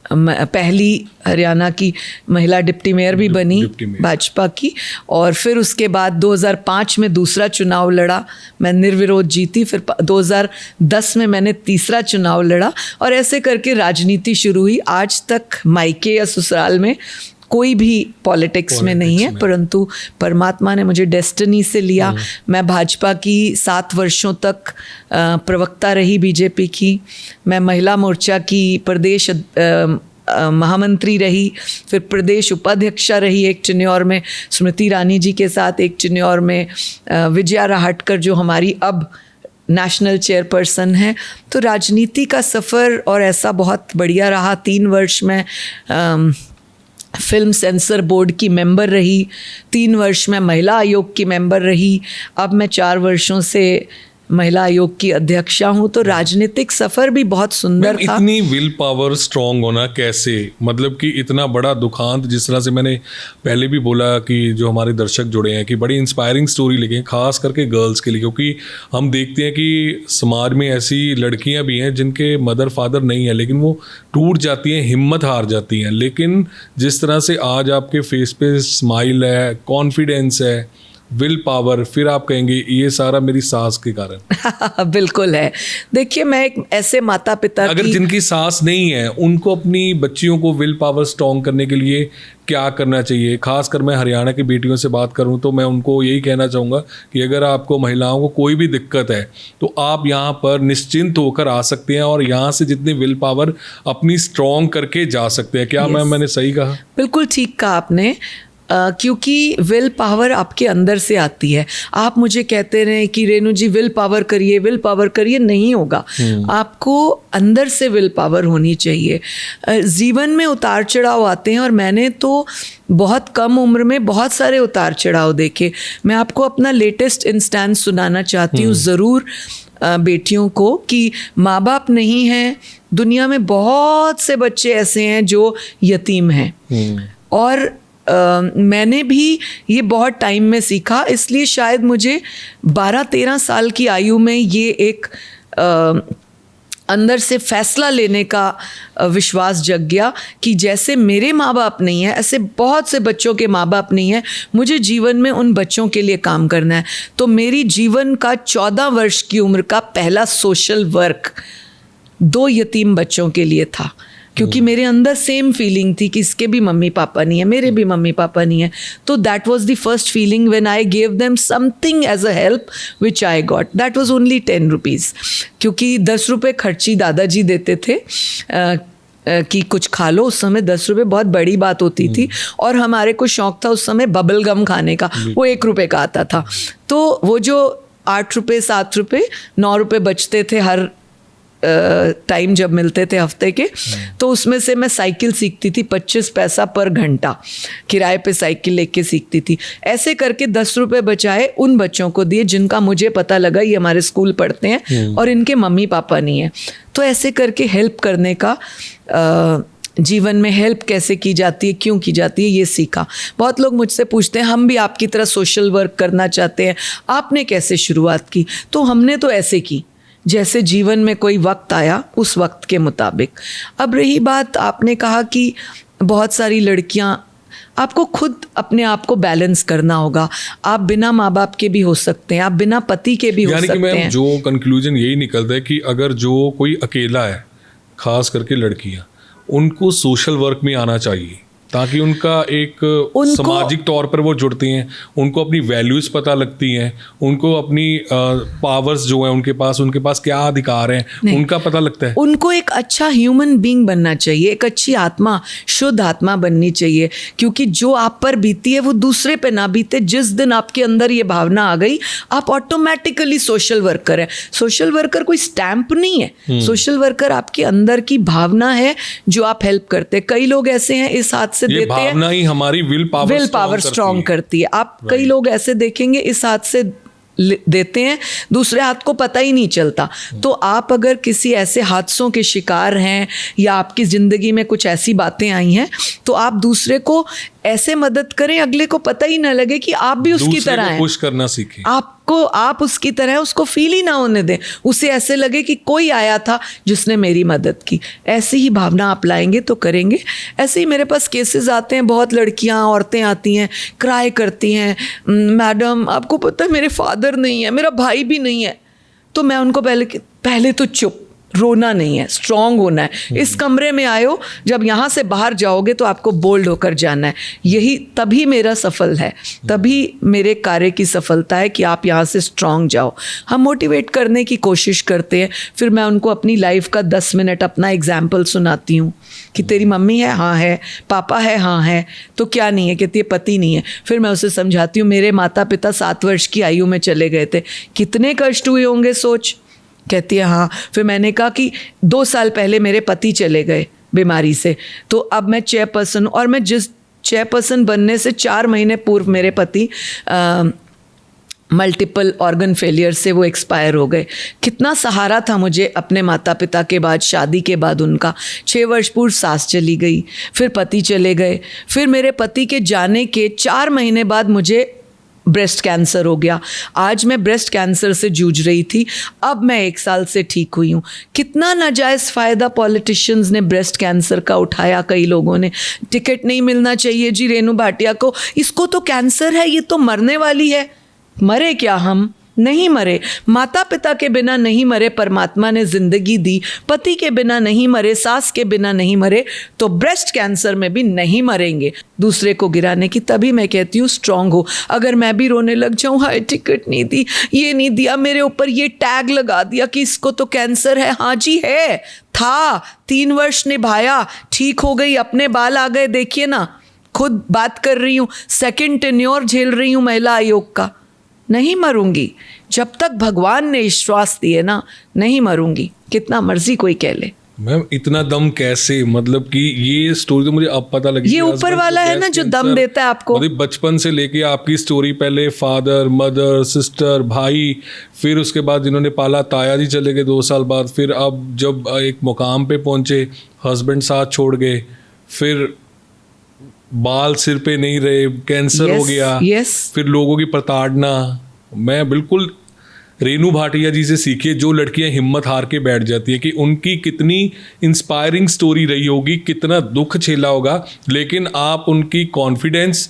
पहली हरियाणा की महिला डिप्टी मेयर भी बनी भाजपा की। और फिर उसके बाद 2005 में दूसरा चुनाव लड़ा, मैं निर्विरोध जीती। फिर 2010 में मैंने तीसरा चुनाव लड़ा और ऐसे करके राजनीति शुरू हुई। आज तक मायके या ससुराल में कोई भी पॉलिटिक्स में नहीं है, परंतु परमात्मा ने मुझे डेस्टिनी से लिया। मैं भाजपा की 7 वर्षों तक प्रवक्ता रही बीजेपी की। मैं महिला मोर्चा की प्रदेश महामंत्री रही, फिर प्रदेश उपाध्यक्षा रही एक टेन्योर में स्मृति ईरानी जी के साथ, एक टेन्योर में विजया राहटकर जो हमारी अब नेशनल चेयरपर्सन है। तो राजनीति का सफ़र और ऐसा बहुत बढ़िया रहा। 3 वर्ष में फिल्म सेंसर बोर्ड की मेंबर रही, 3 वर्ष में महिला आयोग की मेंबर रही, अब मैं 4 वर्षों से महिला आयोग की अध्यक्षा हूँ। तो राजनीतिक सफ़र भी बहुत सुंदर था। इतनी विल पावर स्ट्रांग होना कैसे, मतलब कि इतना बड़ा दुखांत, जिस तरह से मैंने पहले भी बोला कि जो हमारे दर्शक जुड़े हैं कि बड़ी इंस्पायरिंग स्टोरी लिखे, खास करके गर्ल्स के लिए, क्योंकि हम देखते हैं कि समाज में ऐसी लड़कियां भी हैं जिनके मदर फादर नहीं है, लेकिन वो टूट जाती हैं, हिम्मत हार जाती हैं। लेकिन जिस तरह से आज आपके फेस पे स्माइल है, कॉन्फिडेंस है, विल पावर, फिर आप कहेंगे ये सारा मेरी सास के कारण। बिल्कुल है। देखिए मैं एक ऐसे माता पिता अगर जिनकी सास नहीं है उनको अपनी बच्चियों को विल पावर स्ट्रॉन्ग करने के लिए क्या करना चाहिए? खासकर मैं हरियाणा की बेटियों से बात करूं तो मैं उनको यही कहना चाहूँगा कि अगर आपको महिलाओं को कोई भी दिक्कत है तो आप यहाँ पर निश्चिंत होकर आ सकते हैं और यहाँ से जितनी विल पावर अपनी स्ट्रॉन्ग करके जा सकते हैं। क्या मैंने सही कहा? बिल्कुल ठीक कहा आपने। क्योंकि विल पावर आपके अंदर से आती है। आप मुझे कहते रहे कि रेणु जी विल पावर करिए, विल पावर करिए, नहीं होगा। आपको अंदर से विल पावर होनी चाहिए। जीवन में उतार चढ़ाव आते हैं और मैंने तो बहुत कम उम्र में बहुत सारे उतार चढ़ाव देखे। मैं आपको अपना लेटेस्ट इंस्टेंस सुनाना चाहती हूँ ज़रूर बेटियों को कि माँ बाप नहीं हैं, दुनिया में बहुत से बच्चे ऐसे हैं जो यतीम हैं। और मैंने भी ये बहुत टाइम में सीखा, इसलिए शायद मुझे 12-13 साल की आयु में ये एक अंदर से फैसला लेने का विश्वास जग गया कि जैसे मेरे माँ बाप नहीं है ऐसे बहुत से बच्चों के माँ बाप नहीं है, मुझे जीवन में उन बच्चों के लिए काम करना है। तो मेरी जीवन का 14 वर्ष की उम्र का पहला सोशल वर्क 2 यतीम बच्चों के लिए था, क्योंकि मेरे अंदर सेम फीलिंग थी कि इसके भी मम्मी पापा नहीं है, मेरे भी मम्मी पापा नहीं है। तो that was the first feeling when I gave them something as a help which I got. That was only 10 rupees, क्योंकि 10 रुपये खर्ची दादाजी देते थे कि कुछ खा लो। उस समय 10 रुपये बहुत बड़ी बात होती थी और हमारे को शौक था उस समय बबल गम खाने का, वो 1 रुपये का आता था। तो वो जो 8 रुपये 7 रुपये 9 रुपये बचते थे हर टाइम जब मिलते थे हफ्ते के, तो उसमें से मैं साइकिल सीखती थी 25 पैसा पर घंटा किराए पे साइकिल लेके सीखती थी। ऐसे करके 10 रुपये बचाए, उन बच्चों को दिए जिनका मुझे पता लगा ये हमारे स्कूल पढ़ते हैं और इनके मम्मी पापा नहीं है। तो ऐसे करके हेल्प करने का, जीवन में हेल्प कैसे की जाती है, क्यों की जाती है, ये सीखा। बहुत लोग मुझसे पूछते हैं हम भी आपकी तरह सोशल वर्क करना चाहते हैं, आपने कैसे शुरुआत की? तो हमने तो ऐसे की जैसे जीवन में कोई वक्त आया उस वक्त के मुताबिक। अब रही बात, आपने कहा कि बहुत सारी लड़कियां आपको खुद अपने आप को बैलेंस करना होगा। आप बिना माँ बाप के भी हो सकते हैं, आप बिना पति के भी हो यानी कि सकते मैम हैं। जो कंक्लूजन यही निकलता है कि अगर जो कोई अकेला है, खास करके लड़कियां, उनको सोशल वर्क में आना चाहिए ताकि उनका एक सामाजिक तौर पर वो जुड़ती हैं, उनको अपनी वैल्यूज़ पता लगती हैं, उनको अपनी पावर्स जो हैं उनके पास क्या अधिकार हैं उनका पता लगता है। उनको एक अच्छा ह्यूमन बीइंग बनना चाहिए, एक अच्छी आत्मा, शुद्ध आत्मा बननी चाहिए, क्योंकि जो आप पर बीती है वो दूसरे पे ना बीते। जिस दिन आपके अंदर ये भावना आ गई, आप ऑटोमेटिकली सोशल वर्कर है। सोशल वर्कर कोई स्टैंप नहीं है, सोशल वर्कर आपके अंदर की भावना है जो आप हेल्प करते हैं। कई लोग ऐसे हैं इस हाथ से ये देते हैं, भावना ही हमारी विल पावर स्ट्रॉन्ग करती है। आप कई लोग ऐसे देखेंगे इस हाथ से देते हैं, दूसरे हाथ को पता ही नहीं चलता। तो आप अगर किसी ऐसे हादसों के शिकार हैं या आपकी ज़िंदगी में कुछ ऐसी बातें आई हैं, तो आप दूसरे को ऐसे मदद करें अगले को पता ही ना लगे कि आप भी उसकी तरह हैं। पुश करना सीखें, आप उसकी तरह उसको फील ही ना होने दें, उसे ऐसे लगे कि कोई आया था जिसने मेरी मदद की। ऐसी ही भावना आप लाएंगे तो करेंगे। ऐसे ही मेरे पास केसेस आते हैं, बहुत लड़कियां, औरतें आती हैं, क्राई करती हैं, मैडम आपको पता है मेरे फादर नहीं है, मेरा भाई भी नहीं है। तो मैं उनको पहले तो चुप, रोना नहीं है, स्ट्रांग होना है। इस कमरे में आए हो, जब यहाँ से बाहर जाओगे तो आपको बोल्ड होकर जाना है। यही तभी मेरा सफल है, तभी मेरे कार्य की सफलता है कि आप यहाँ से स्ट्रांग जाओ। हम मोटिवेट करने की कोशिश करते हैं, फिर मैं उनको अपनी लाइफ का 10 मिनट अपना एग्जाम्पल सुनाती हूँ कि तेरी मम्मी है, हाँ है, पापा है, हाँ है, तो क्या नहीं है, कहती है पति नहीं है। फिर मैं उसे समझाती हूँ मेरे माता पिता 7 वर्ष की आयु में चले गए थे, कितने कष्ट हुए होंगे सोच। कहती है हाँ। फिर मैंने कहा कि 2 साल पहले मेरे पति चले गए बीमारी से, तो अब मैं चेयरपर्सन, और मैं जिस चेयरपर्सन बनने से 4 महीने पूर्व मेरे पति मल्टीपल ऑर्गन फेलियर से वो एक्सपायर हो गए। कितना सहारा था मुझे अपने माता पिता के बाद, शादी के बाद उनका। 6 वर्ष पूर्व सास चली गई, फिर पति चले गए, फिर मेरे पति के जाने के 4 महीने बाद मुझे ब्रेस्ट कैंसर हो गया। आज मैं ब्रेस्ट कैंसर से जूझ रही थी, अब मैं 1 साल से ठीक हुई हूँ। कितना नाजायज़ फ़ायदा पॉलिटिशियंस ने ब्रेस्ट कैंसर का उठाया। कई लोगों ने टिकट नहीं मिलना चाहिए जी रेणु भाटिया को, इसको तो कैंसर है, ये तो मरने वाली है। मरे क्या हम? नहीं मरे। माता पिता के बिना नहीं मरे, परमात्मा ने जिंदगी दी। पति के बिना नहीं मरे, सास के बिना नहीं मरे, तो ब्रेस्ट कैंसर में भी नहीं मरेंगे दूसरे को गिराने की। तभी मैं कहती हूँ स्ट्रांग हो। अगर मैं भी रोने लग जाऊँ, हाय टिकट नहीं दी, ये नहीं दिया, मेरे ऊपर ये टैग लगा दिया कि इसको तो कैंसर है। हाँ जी है, था, 3 वर्ष निभाया, ठीक हो गई, अपने बाल आ गए। देखिए ना, खुद बात कर रही हूँ, 2nd टेन्योर झेल रही हूँ महिला आयोग का। नहीं मरूंगी जब तक भगवान ने विश्वास दिए ना, नहीं मरूंगी, कितना मर्जी कोई कह ले। मैम इतना दम कैसे, मतलब कि ये स्टोरी तो मुझे अब पता लगी। ये ऊपर वाला है ना जो दम देता है आपको। मतलब बचपन से लेके आपकी स्टोरी, पहले फादर, मदर, सिस्टर, भाई, फिर उसके बाद जिन्होंने पाला ताया जी चले गए 2 साल बाद, फिर अब जब एक मुकाम पे पहुंचे हस्बैंड साथ छोड़ गए, फिर बाल सिर पे नहीं रहे, कैंसर हो गया, फिर लोगों की प्रताड़ना। मैं बिल्कुल रेणु भाटिया जी से सीखिए, जो लड़कियां हिम्मत हार के बैठ जाती है, कि उनकी कितनी इंस्पायरिंग स्टोरी रही होगी, कितना दुख झेला होगा, लेकिन आप उनकी कॉन्फिडेंस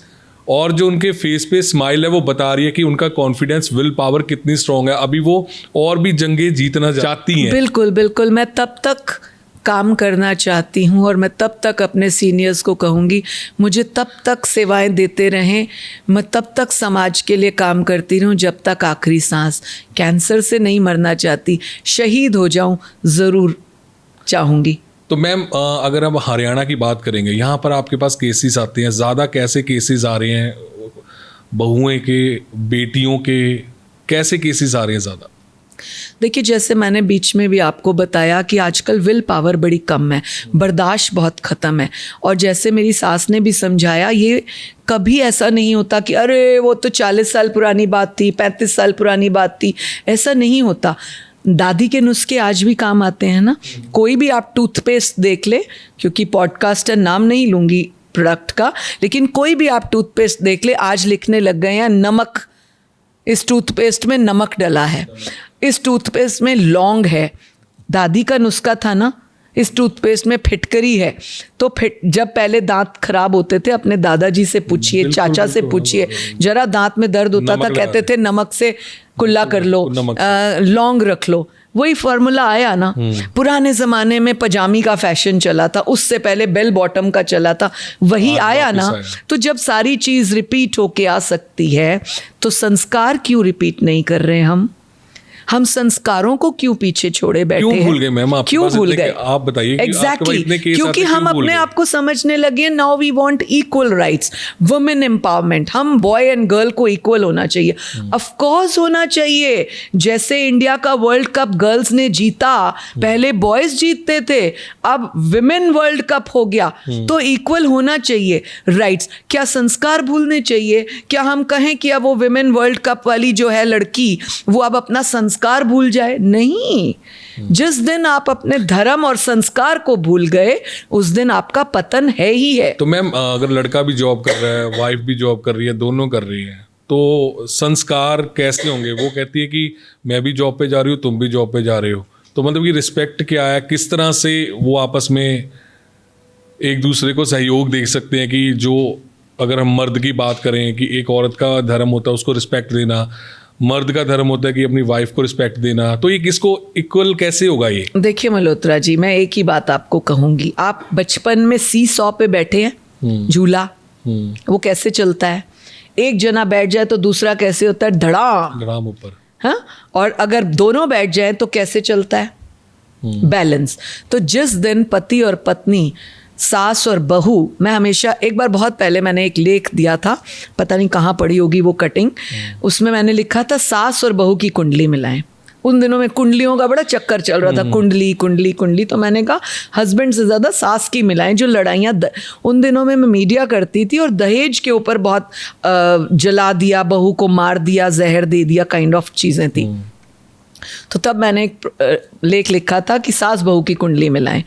और जो उनके फेस पे स्माइल है वो बता रही है कि उनका कॉन्फिडेंस, विल पावर कितनी स्ट्रांग है। अभी वो और भी जंगें जीतना चाहती हैं। बिल्कुल बिल्कुल, मैं तब तक काम करना चाहती हूँ और मैं तब तक अपने सीनियर्स को कहूँगी मुझे तब तक सेवाएं देते रहें, मैं तब तक समाज के लिए काम करती रहूँ जब तक आखिरी सांस। कैंसर से नहीं मरना चाहती, शहीद हो जाऊँ ज़रूर चाहूँगी। तो मैम अगर हम हरियाणा की बात करेंगे, यहाँ पर आपके पास केसेस आते हैं ज़्यादा, कैसे केसेस आ रहे हैं? बहुएं के, बेटियों के, कैसे केसेस आ रहे हैं ज़्यादा? देखिए, जैसे मैंने बीच में भी आपको बताया कि आजकल विल पावर बड़ी कम है, बर्दाश्त बहुत ख़त्म है। और जैसे मेरी सास ने भी समझाया, ये कभी ऐसा नहीं होता कि अरे वो तो 40 साल पुरानी बात थी, 35 साल पुरानी बात थी, ऐसा नहीं होता। दादी के नुस्खे आज भी काम आते हैं ना। कोई भी आप टूथपेस्ट देख ले, क्योंकि पॉडकास्टर नाम नहीं लूँगी प्रोडक्ट का, लेकिन कोई भी आप टूथपेस्ट देख ले, आज लिखने लग गए हैं नमक, इस टूथपेस्ट में नमक डला है, इस टूथपेस्ट में लौंग है। दादी का नुस्खा था ना, इस टूथपेस्ट में फिटकरी है, तो जब पहले दांत खराब होते थे अपने दादाजी से पूछिए, चाचा से पूछिए, जरा दांत में दर्द होता था, कहते थे नमक से कुल्ला कर लो, लौंग रख लो, वही फॉर्मूला आया ना। पुराने जमाने में पजामी का फैशन चला था, उससे पहले बेल बॉटम का चला था, वही आया ना। तो जब सारी चीज रिपीट होके आ सकती है तो संस्कार क्यों रिपीट नहीं कर रहे हम संस्कारों को क्यों पीछे छोड़े बैठे हैं? क्यों भूल गए मैम? आप क्यों भूल गए? आप बताइए। एग्जैक्टली, क्योंकि हम अपने आप को समझने लगे now we want equal rights, women empowerment, हम बॉय एंड गर्ल को इक्वल होना चाहिए। ऑफ कोर्स होना चाहिए। जैसे इंडिया का वर्ल्ड कप गर्ल्स ने जीता, पहले बॉयज जीतते थे, अब विमेन वर्ल्ड कप हो गया, तो इक्वल होना चाहिए राइट्स। क्या संस्कार भूलने चाहिए? क्या हम कहें कि अब वो विमेन वर्ल्ड कप वाली जो है लड़की, वो अब अपना संस्कार भूल जाए? नहीं। जिस दिन आप अपने धर्म और संस्कार को भूल गए, उस दिन आपका पतन है ही है। तो मैम, अगर लड़का भी जॉब कर रहा है, वाइफ भी जॉब कर रही है, दोनों कर रही है, तो संस्कार कैसे होंगे? वो कहती है कि मैं भी जॉब पे जा रही हूँ, तुम भी जॉब पे जा रहे हो, तो मतलब कि रिस्पेक्ट क्या है? किस तरह से वो आपस में एक दूसरे को सहयोग दे सकते हैं? कि जो, अगर हम मर्द की बात करें कि एक औरत का धर्म होता है उसको रिस्पेक्ट देना, मर्द का धर्म होता है कि अपनी वाइफ को रिस्पेक्ट देना, तो ये किसको इक्वल कैसे होगा? ये देखिए मल्होत्रा जी, मैं एक ही बात आपको कहूंगी। आप बचपन में सी सौ पे बैठे हैं, झूला, वो कैसे चलता है? एक जना बैठ जाए तो दूसरा कैसे होता है? धड़ाम ऊपर। हाँ, और अगर दोनों बैठ जाए तो कैसे चलता है? बैलेंस। तो जिस दिन पति और पत्नी, सास और बहू, मैं हमेशा, एक बार बहुत पहले मैंने एक लेख दिया था, पता नहीं कहाँ पड़ी होगी वो कटिंग, उसमें मैंने लिखा था सास और बहू की कुंडली मिलाएं। उन दिनों में कुंडलियों का बड़ा चक्कर चल रहा था, कुंडली कुंडली कुंडली, तो मैंने कहा हस्बैंड से ज़्यादा सास की मिलाएं। जो लड़ाइयाँ उन दिनों में मैं मीडिया करती थी, और दहेज के ऊपर बहुत जला दिया, बहू को मार दिया, जहर दे दिया, काइंड ऑफ चीज़ें थी। तो तब मैंने एक लेख लिखा था कि सास बहू की कुंडली मिलाएं।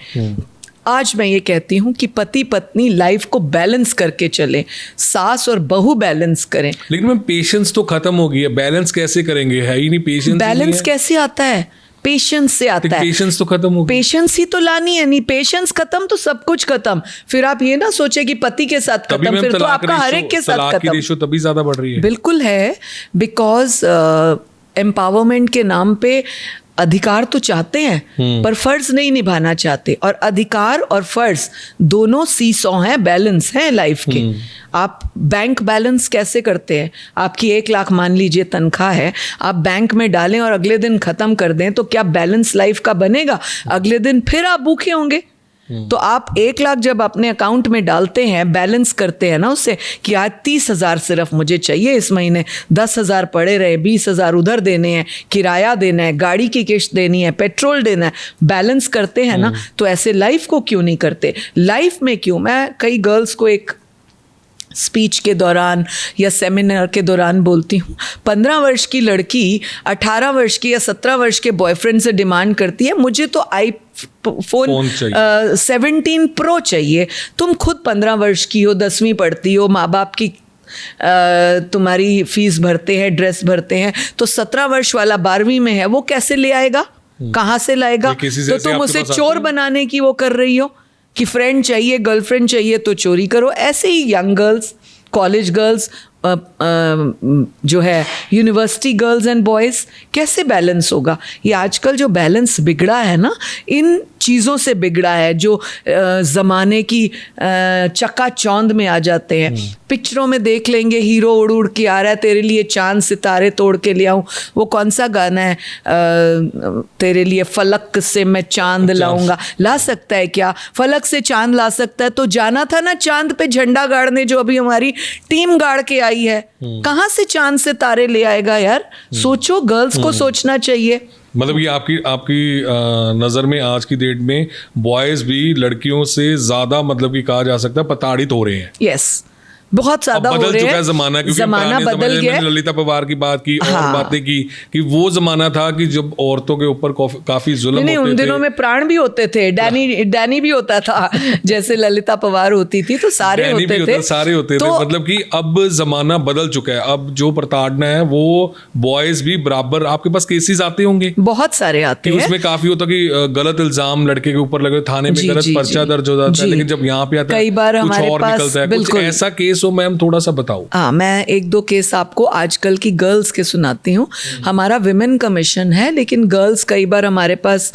आज मैं ये कहती हूँ कि पति पत्नी लाइफ को बैलेंस करके चलें, सास और बहू बैलेंस करें। लेकिन मैम, पेशेंस तो खत्म हो गई है, बैलेंस कैसे करेंगे? है ही नहीं पेशेंस। बैलेंस कैसे आता है? पेशेंस से आता है। पेशेंस तो खत्म हो गई। पेशेंस ही तो लानी है। नहीं पेशेंस खत्म तो सब कुछ खत्म। फिर आप ये ना सोचे कि पति के साथ खत्म, फिर तो आपका हर एक के साथ खत्म। रेशो तभी ज्यादा बढ़ रही है। बिल्कुल है, बिकॉज एम्पावरमेंट के नाम पे अधिकार तो चाहते हैं पर फर्ज नहीं निभाना चाहते, और अधिकार और फर्ज दोनों सीसॉ हैं, बैलेंस हैं लाइफ के। आप बैंक बैलेंस कैसे करते हैं? आपकी 1 लाख मान लीजिए तनख्वाह है, आप बैंक में डालें और अगले दिन खत्म कर दें, तो क्या बैलेंस लाइफ का बनेगा? अगले दिन फिर आप भूखे होंगे। तो आप 1 लाख जब अपने अकाउंट में डालते हैं, बैलेंस करते हैं ना उससे, कि आज 30,000 सिर्फ मुझे चाहिए इस महीने, 10,000 पड़े रहे, 20,000 उधर देने हैं, किराया देना है, गाड़ी की किश्त देनी है, पेट्रोल देना है, बैलेंस करते हैं ना। तो ऐसे लाइफ को क्यों नहीं करते? लाइफ में क्यों? मैं कई गर्ल्स को एक स्पीच के दौरान या सेमिनार के दौरान बोलती हूँ, 15 वर्ष की लड़की 18 वर्ष की या 17 वर्ष के बॉयफ्रेंड से डिमांड करती है मुझे तो फोन 17 प्रो चाहिए। तुम खुद 15 वर्ष की हो, 10वीं पढ़ती हो, माँ बाप की तुम्हारी फीस भरते हैं, ड्रेस भरते हैं, तो 17 वर्ष वाला 12वीं में है, वो कैसे ले आएगा? कहाँ से लाएगा? तो तुम उसे चोर बनाने की वो कर रही हो कि फ्रेंड चाहिए, गर्लफ्रेंड चाहिए तो चोरी करो। ऐसे ही यंग गर्ल्स, कॉलेज गर्ल्स, जो है यूनिवर्सिटी गर्ल्स एंड बॉयज़, कैसे बैलेंस होगा? ये आजकल जो बैलेंस बिगड़ा है ना, इन चीज़ों से बिगड़ा है जो ज़माने की चकाचौंध में आ जाते हैं। पिक्चरों में देख लेंगे हीरो उड़ उड़ के आ रहा है, तेरे लिए चांद सितारे तोड़ के ले आऊँ। वो कौन सा गाना है? तेरे लिए फलक से मैं चांद लाऊंगा। ला सकता है क्या? फलक से चांद ला सकता है तो जाना था ना चांद पे झंडा गाड़ने, जो अभी हमारी टीम गाड़ के आई है। कहाँ से चांद से तारे ले आएगा यार? सोचो, गर्ल्स को सोचना चाहिए। मतलब ये आपकी नज़र में आज की डेट में बॉयज़ भी लड़कियों से ज़्यादा, मतलब कि कहा जा सकता है, प्रताड़ित हो रहे हैं। यस, बहुत ज्यादा हो बदल रहे चुका है हैं। जमाना, क्योंकि जमाना पुराने बदल जमाने में गया है। मैंने ललिता पवार की बात की और हाँ। बातें की कि वो जमाना था कि जब औरतों के ऊपर काफी जुल्म नहीं, होते उन थे। दिनों में प्राण भी होते थे, डैनी भी होता था, जैसे ललिता पवार होती थी, तो सारे डैनी भी होते थे, सारे होते थे। तो मतलब कि अब जमाना बदल चुका है। अब जो प्रताड़ना है वो बॉयज भी बराबर, आपके पास केसेस आते होंगे बहुत सारे आते कि हैं। उसमें काफी होता कि गलत इल्जाम लड़के के ऊपर लगे, थाने में जी, गलत जी, पर्चा जी, दर्ज हो जाता है, जी। लेकिन जब यहाँ पे आता है कई बार कुछ हमारे और पास निकलता है। कुछ बिल्कुल ऐसा केस हो मैम, थोड़ा सा बताओ। हाँ, मैं एक दो केस आपको आजकल की गर्ल्स के सुनाती हूँ। हमारा विमेन कमीशन है, लेकिन गर्ल्स कई बार हमारे पास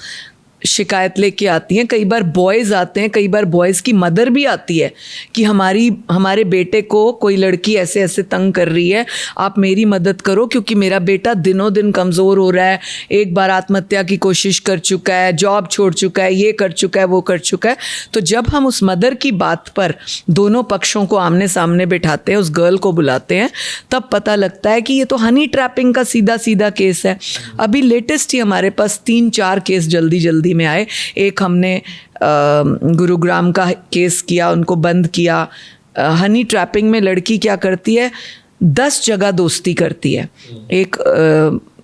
शिकायत लेके आती हैं, कई बार बॉयज़ आते हैं, कई बार बॉयज़ की मदर भी आती है कि हमारे बेटे को कोई लड़की ऐसे ऐसे तंग कर रही है, आप मेरी मदद करो क्योंकि मेरा बेटा दिनों दिन कमज़ोर हो रहा है, एक बार आत्महत्या की कोशिश कर चुका है, जॉब छोड़ चुका है, ये कर चुका है, वो कर चुका है। तो जब हम उस मदर की बात पर दोनों पक्षों को आमने सामने बिठाते हैं, उस गर्ल को बुलाते हैं, तब पता लगता है कि ये तो हनी ट्रैपिंग का सीधा सीधा केस है। अभी लेटेस्ट ही हमारे पास 3-4 केस जल्दी जल्दी में आए। एक हमने गुरुग्राम का केस किया, उनको बंद किया। हनी ट्रैपिंग में लड़की क्या करती है, 10 जगह दोस्ती करती है। एक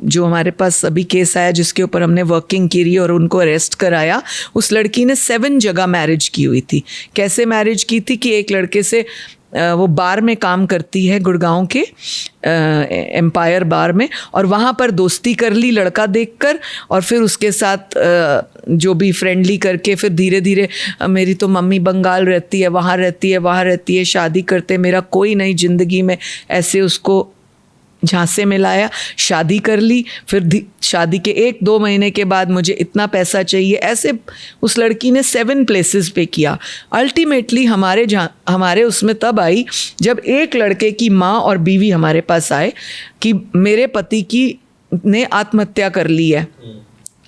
जो हमारे पास अभी केस आया जिसके ऊपर हमने वर्किंग की और उनको अरेस्ट कराया, उस लड़की ने 7 जगह मैरिज की हुई थी। कैसे मैरिज की थी कि एक लड़के से वो बार में काम करती है, गुड़गांव के एम्पायर बार में, और वहाँ पर दोस्ती कर ली लड़का देखकर, और फिर उसके साथ जो भी फ्रेंडली करके फिर धीरे धीरे मेरी तो मम्मी बंगाल रहती है, वहाँ रहती है, वहाँ रहती है, शादी करते मेरा कोई नहीं ज़िंदगी में, ऐसे उसको झांसे में लाया, शादी कर ली। फिर शादी के 1-2 महीने के बाद मुझे इतना पैसा चाहिए, ऐसे उस लड़की ने 7 प्लेसेस पे किया। अल्टीमेटली हमारे उसमें तब आई जब एक लड़के की माँ और बीवी हमारे पास आए कि मेरे पति ने आत्महत्या कर ली है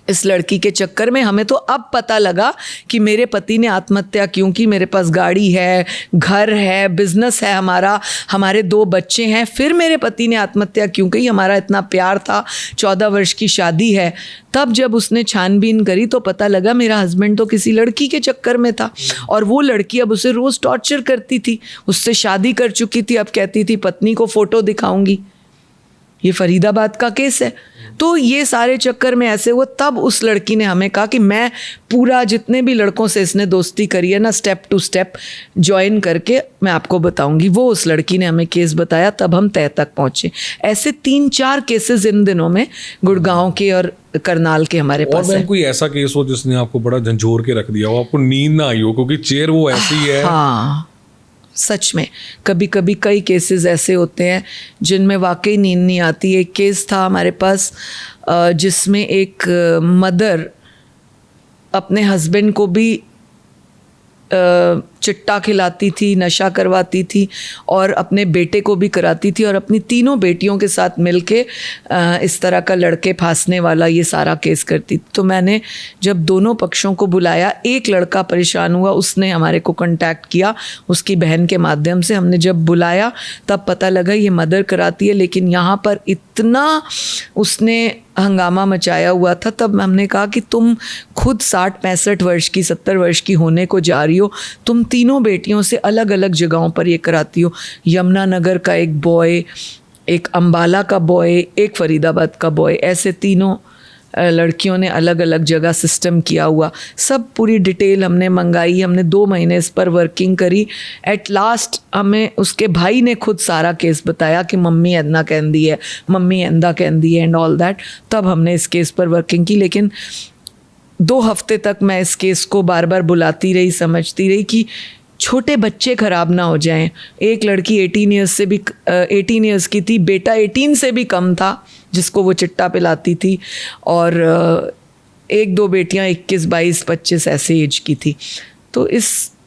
इस लड़की के चक्कर में। हमें तो अब पता लगा कि मेरे पति ने आत्महत्या क्यों की। मेरे पास गाड़ी है, घर है, बिजनेस है, हमारे 2 बच्चे हैं, फिर मेरे पति ने आत्महत्या क्यों की, हमारा इतना प्यार था, 14 वर्ष की शादी है। तब जब उसने छानबीन करी तो पता लगा मेरा हस्बैंड तो किसी लड़की के चक्कर में था, और वो लड़की अब उसे रोज़ टॉर्चर करती थी, उससे शादी कर चुकी थी, अब कहती थी पत्नी को फ़ोटो दिखाऊंगी। ये फरीदाबाद का केस है। तो ये सारे चक्कर में ऐसे हुआ। तब उस लड़की ने हमें कहा कि मैं पूरा जितने भी लड़कों से इसने दोस्ती करी है ना, स्टेप टू स्टेप ज्वाइन करके मैं आपको बताऊंगी। वो उस लड़की ने हमें केस बताया, तब हम तय तक पहुंचे। ऐसे 3-4 केसेस इन दिनों में गुड़गांव के और करनाल के हमारे और पास है। कोई ऐसा केस हो जिसने आपको बड़ा झंझोर के रख दिया हो, आपको नींद ना आई हो, क्योंकि चेयर वो ऐसी है। हाँ, सच में कभी कभी कई केसेस ऐसे होते हैं जिनमें वाकई नींद नहीं आती। एक केस था हमारे पास जिसमें एक मदर अपने हस्बैंड को भी चिट्टा खिलाती थी, नशा करवाती थी, और अपने बेटे को भी कराती थी, और अपनी तीनों बेटियों के साथ मिलके इस तरह का लड़के फांसने वाला ये सारा केस करती थी। तो मैंने जब दोनों पक्षों को बुलाया, एक लड़का परेशान हुआ, उसने हमारे को कांटेक्ट किया उसकी बहन के माध्यम से। हमने जब बुलाया तब पता लगा ये मदर कराती है, लेकिन यहाँ पर इतना उसने हंगामा मचाया हुआ था। तब हमने कहा कि तुम खुद 60-65 वर्ष की, 70 वर्ष की होने को जा रही हो, तुम तीनों बेटियों से अलग अलग जगहों पर ये कराती हो। यमुनानगर का एक बॉय, एक अंबाला का बॉय, एक फरीदाबाद का बॉय, ऐसे तीनों लड़कियों ने अलग अलग जगह सिस्टम किया हुआ। सब पूरी डिटेल हमने मंगाई, हमने 2 महीने इस पर वर्किंग करी। एट लास्ट हमें उसके भाई ने खुद सारा केस बताया कि मम्मी ऐंदा कहंदी है, मम्मी ऐंदा कहंदी है एंड ऑल दैट। तब हमने इस केस पर वर्किंग की, लेकिन 2 हफ्ते तक मैं इस केस को बार बार बुलाती रही, समझती रही कि छोटे बच्चे ख़राब ना हो जाएं। एक लड़की 18 ईयर्स की थी, बेटा 18 से भी कम था जिसको वो चिट्टा पिलाती थी, और 1-2 बेटियां 21, 22, 25 ऐसे एज की थी। तो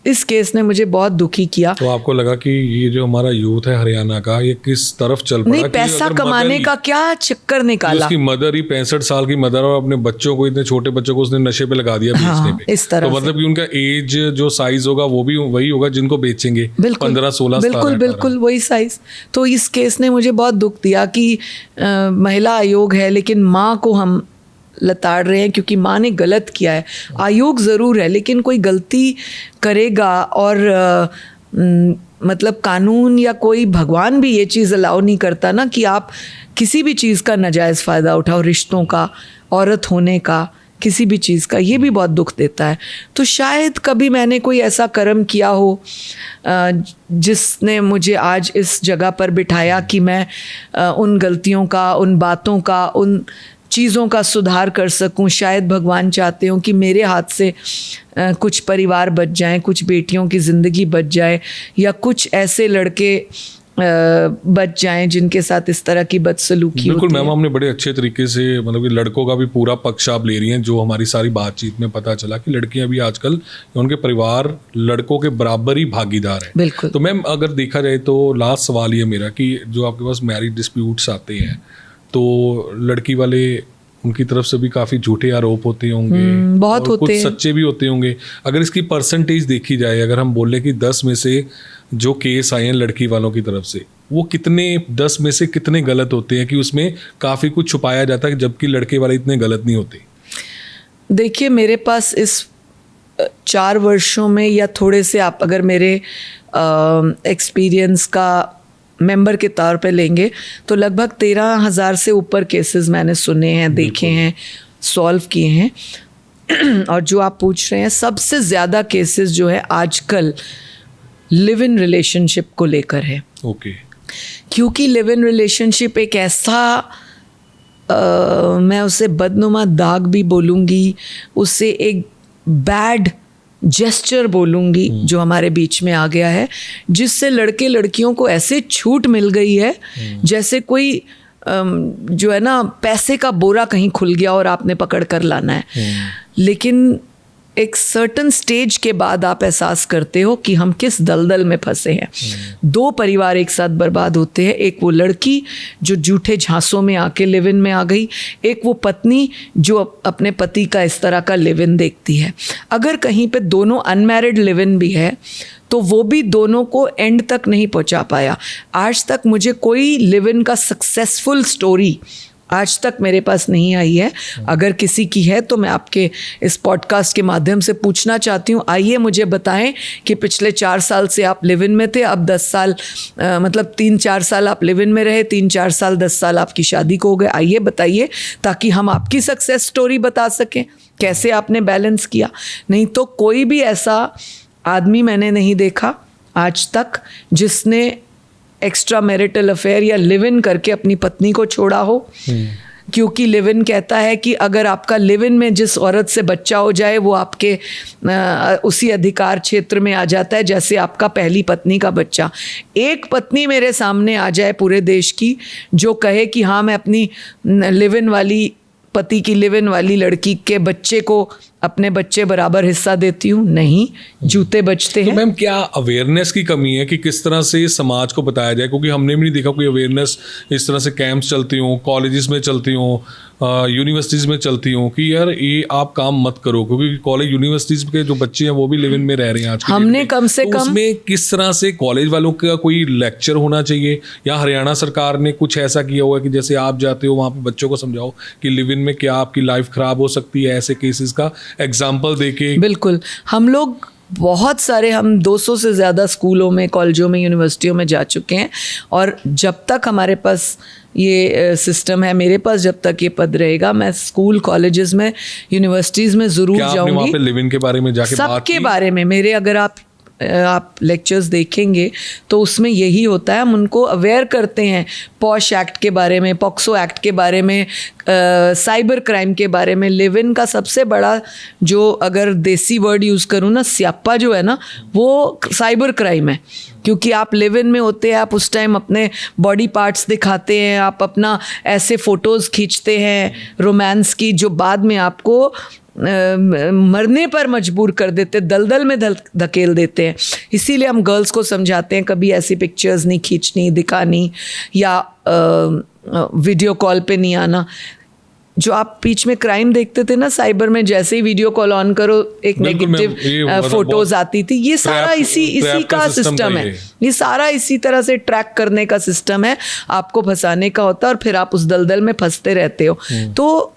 इस केस ने मुझे बहुत दुखी किया। तो आपको लगा कि ये जो हमारा यूथ है हरियाणा का, ये किस तरफ चल पड़ा? नहीं, पैसा कमाने का क्या चक्कर निकाला। उसकी मदर ही 65 साल की मदर, और अपने बच्चों को, इतने छोटे बच्चों को उसने नशे पे लगा दिया बेचने पे। इस तरह तो मतलब कि उनका एज जो साइज होगा वो भी वही होगा जिनको बेचेंगे, 15-16 साल। बिल्कुल वही साइज। तो इस केस ने मुझे बहुत दुख दिया कि महिला आयोग है, लेकिन माँ को हम लताड़ रहे हैं क्योंकि माँ ने गलत किया है। आयोग ज़रूर है, लेकिन कोई गलती करेगा और मतलब कानून या कोई भगवान भी ये चीज़ अलाउ नहीं करता ना कि आप किसी भी चीज़ का नाजायज़ फ़ायदा उठाओ, रिश्तों का, औरत होने का, किसी भी चीज़ का। ये भी बहुत दुख देता है। तो शायद कभी मैंने कोई ऐसा कर्म किया हो जिसने मुझे आज इस जगह पर बिठाया कि मैं उन गलतियों का, उन बातों का, उन चीज़ों का सुधार कर सकूं। शायद भगवान चाहते हो कि मेरे हाथ से कुछ परिवार बच जाएं, कुछ बेटियों की ज़िंदगी बच जाए, या कुछ ऐसे लड़के बच जाएं जिनके साथ इस तरह की बदसलूकी बिल्कुल होती है। मैम, हमने बड़े अच्छे तरीके से मतलब कि लड़कों का भी पूरा पक्ष आप ले रही हैं। जो हमारी सारी बातचीत में पता चला कि लड़कियां भी आजकल, उनके परिवार लड़कों के बराबर ही भागीदार हैं। बिल्कुल। तो मैम अगर देखा जाए तो लास्ट सवाल ये मेरा कि जो आपके पास मैरिज डिस्प्यूट्स आते हैं तो लड़की वाले, उनकी तरफ से भी काफ़ी झूठे आरोप होते होंगे, बहुत और होते कुछ हैं। सच्चे भी होते होंगे। अगर इसकी परसेंटेज देखी जाए, अगर हम बोले कि 10 में से जो केस आए हैं लड़की वालों की तरफ से, वो कितने 10 में से कितने गलत होते हैं कि उसमें काफ़ी कुछ छुपाया जाता है, जबकि लड़के वाले इतने गलत नहीं होते? देखिए, मेरे पास इस 4 वर्षों में, या थोड़े से आप अगर मेरे एक्सपीरियंस का मेंबर के तौर पे लेंगे तो लगभग 13,000 से ऊपर केसेस मैंने सुने हैं, देखे हैं, सॉल्व किए हैं। और जो आप पूछ रहे हैं, सबसे ज़्यादा केसेस जो है आजकल लिव इन रिलेशनशिप को लेकर है। ओके। क्योंकि लिव इन रिलेशनशिप एक ऐसा मैं उसे बदनुमा दाग भी बोलूँगी, उसे एक बैड जेस्चर बोलूँगी जो हमारे बीच में आ गया है, जिससे लड़के लड़कियों को ऐसे छूट मिल गई है जैसे कोई जो है ना, पैसे का बोरा कहीं खुल गया और आपने पकड़ कर लाना है। लेकिन एक सर्टन स्टेज के बाद आप एहसास करते हो कि हम किस दलदल में फंसे हैं। 2 परिवार एक साथ बर्बाद होते हैं। एक वो लड़की जो झूठे झांसों में आके लिव इन में आ गई, एक वो पत्नी जो अपने पति का इस तरह का लिव इन देखती है। अगर कहीं पे दोनों अनमैरिड लिव इन भी है तो वो भी दोनों को एंड तक नहीं पहुंचा पाया। आज तक मुझे कोई लिव इन का सक्सेसफुल स्टोरी आज तक मेरे पास नहीं आई है। अगर किसी की है तो मैं आपके इस पॉडकास्ट के माध्यम से पूछना चाहती हूँ, आइए मुझे बताएं कि पिछले 4 साल से आप लिव इन में थे, अब 10 साल मतलब 3-4 साल आप लिव इन में रहे, 3-4 साल 10 साल आपकी शादी को हो गए। आइए बताइए, ताकि हम आपकी सक्सेस स्टोरी बता सकें, कैसे आपने बैलेंस किया। नहीं तो कोई भी ऐसा आदमी मैंने नहीं देखा आज तक जिसने एक्स्ट्रा मैरिटल अफेयर या लिव इन करके अपनी पत्नी को छोड़ा हो। क्योंकि लिव इन कहता है कि अगर आपका लिव इन में जिस औरत से बच्चा हो जाए वो आपके उसी अधिकार क्षेत्र में आ जाता है जैसे आपका पहली पत्नी का बच्चा। एक पत्नी मेरे सामने आ जाए पूरे देश की जो कहे कि हाँ, मैं अपनी लिव इन वाली पति की लिव इन वाली लड़की के बच्चे को अपने बच्चे बराबर हिस्सा देती हूँ, नहीं, जूते बचते हैं। तो मैम क्या अवेयरनेस की कमी है कि किस तरह से समाज को बताया जाए? क्योंकि हमने भी नहीं देखा कोई अवेयरनेस इस तरह से कैंप्स चलती हों, कॉलेजेस में चलती हों, यूनिवर्सिटीज़ में चलती हों कि यार ये आप काम मत करो, क्योंकि कॉलेज यूनिवर्सिटीज़ के जो बच्चे हैं वो भी लिव इन में रह रहे हैं आज के हमने कम से कम उसमें किस तरह से कॉलेज वालों का कोई लेक्चर होना चाहिए, या हरियाणा सरकार ने कुछ ऐसा किया हुआ है कि जैसे आप जाते हो वहाँ पे बच्चों को समझाओ कि लिव इन में क्या आपकी लाइफ खराब हो सकती है, ऐसे केसेस का एग्जाम्पल देके? बिल्कुल, हम लोग बहुत सारे, हम 200 से ज़्यादा स्कूलों में, कॉलेजों में, यूनिवर्सिटियों में जा चुके हैं। और जब तक हमारे पास ये सिस्टम है, मेरे पास जब तक ये पद रहेगा, मैं स्कूल, कॉलेजेस में, यूनिवर्सिटीज़ में ज़रूर जाऊंगी। वहाँ पे लिव इन के बारे में जाके बात सबके बारे में मेरे, अगर आप लेक्चर्स देखेंगे तो उसमें यही होता है। हम उनको अवेयर करते हैं पॉश एक्ट के बारे में, पॉक्सो एक्ट के बारे में, साइबर क्राइम के बारे में। लिव इन का सबसे बड़ा जो, अगर देसी वर्ड यूज़ करूँ ना, स्यापा जो है ना, वो साइबर क्राइम है। क्योंकि आप लिव इन में होते हैं, आप उस टाइम अपने बॉडी पार्ट्स दिखाते हैं, आप अपना ऐसे फ़ोटोज़ खींचते हैं रोमांस की, जो बाद में आपको मरने पर मजबूर कर देते, दलदल में धकेल देते हैं। इसीलिए हम गर्ल्स को समझाते हैं कभी ऐसी पिक्चर्स नहीं खींचनी, दिखानी, या वीडियो कॉल पे नहीं आना। जो आप बीच में क्राइम देखते थे ना साइबर में, जैसे ही वीडियो कॉल ऑन करो एक नेगेटिव फोटोज आती थी। ये सारा इसी का सिस्टम है। ये सारा इसी तरह से ट्रैक करने का सिस्टम है, आपको फंसाने का होता है और फिर आप उस दलदल में फंसते रहते हो। तो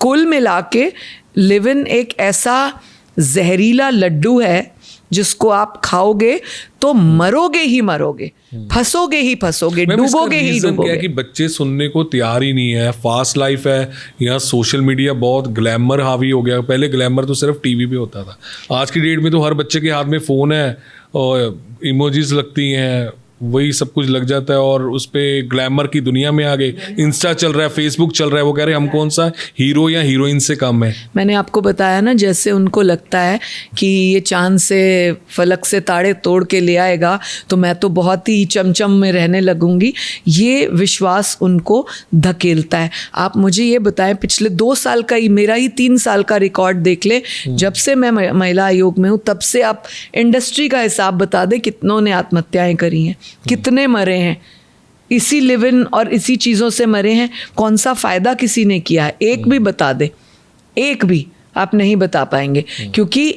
कुल मिला के लिव इन एक ऐसा जहरीला लड्डू है जिसको आप खाओगे तो मरोगे ही मरोगे, फंसोगे ही फंसोगे, मैम, इसका डूबोगे ही reason क्या है डूबोगे। कि बच्चे सुनने को तैयार ही नहीं है। फास्ट लाइफ है, यहाँ सोशल मीडिया बहुत ग्लैमर हावी हो गया। पहले ग्लैमर तो सिर्फ टीवी पे होता था, आज की डेट में तो हर बच्चे के हाथ में फ़ोन है और इमोजीज लगती हैं, वही सब कुछ लग जाता है और उस पे ग्लैमर की दुनिया में आ गए। इंस्टा चल रहा है, फेसबुक चल रहा है, वो कह रहे हैं हम कौन सा हीरो या हीरोइन से कम है। मैंने आपको बताया ना, जैसे उनको लगता है कि ये चांद से फलक से ताड़े तोड़ के ले आएगा तो मैं तो बहुत ही चमचम में रहने लगूंगी, ये विश्वास उनको धकेलता है। आप मुझे ये बताएं, पिछले 2 साल का ही, मेरा ही 3 साल का रिकॉर्ड देख ले, जब से मैं महिला आयोग में हूँ तब से आप इंडस्ट्री का हिसाब बता दें कितनों ने आत्महत्याएं करी हैं, कितने मरे हैं, इसी लिव इन और इसी चीज़ों से मरे हैं। कौन सा फ़ायदा किसी ने किया है? एक भी बता दे, एक भी आप नहीं बता पाएंगे, क्योंकि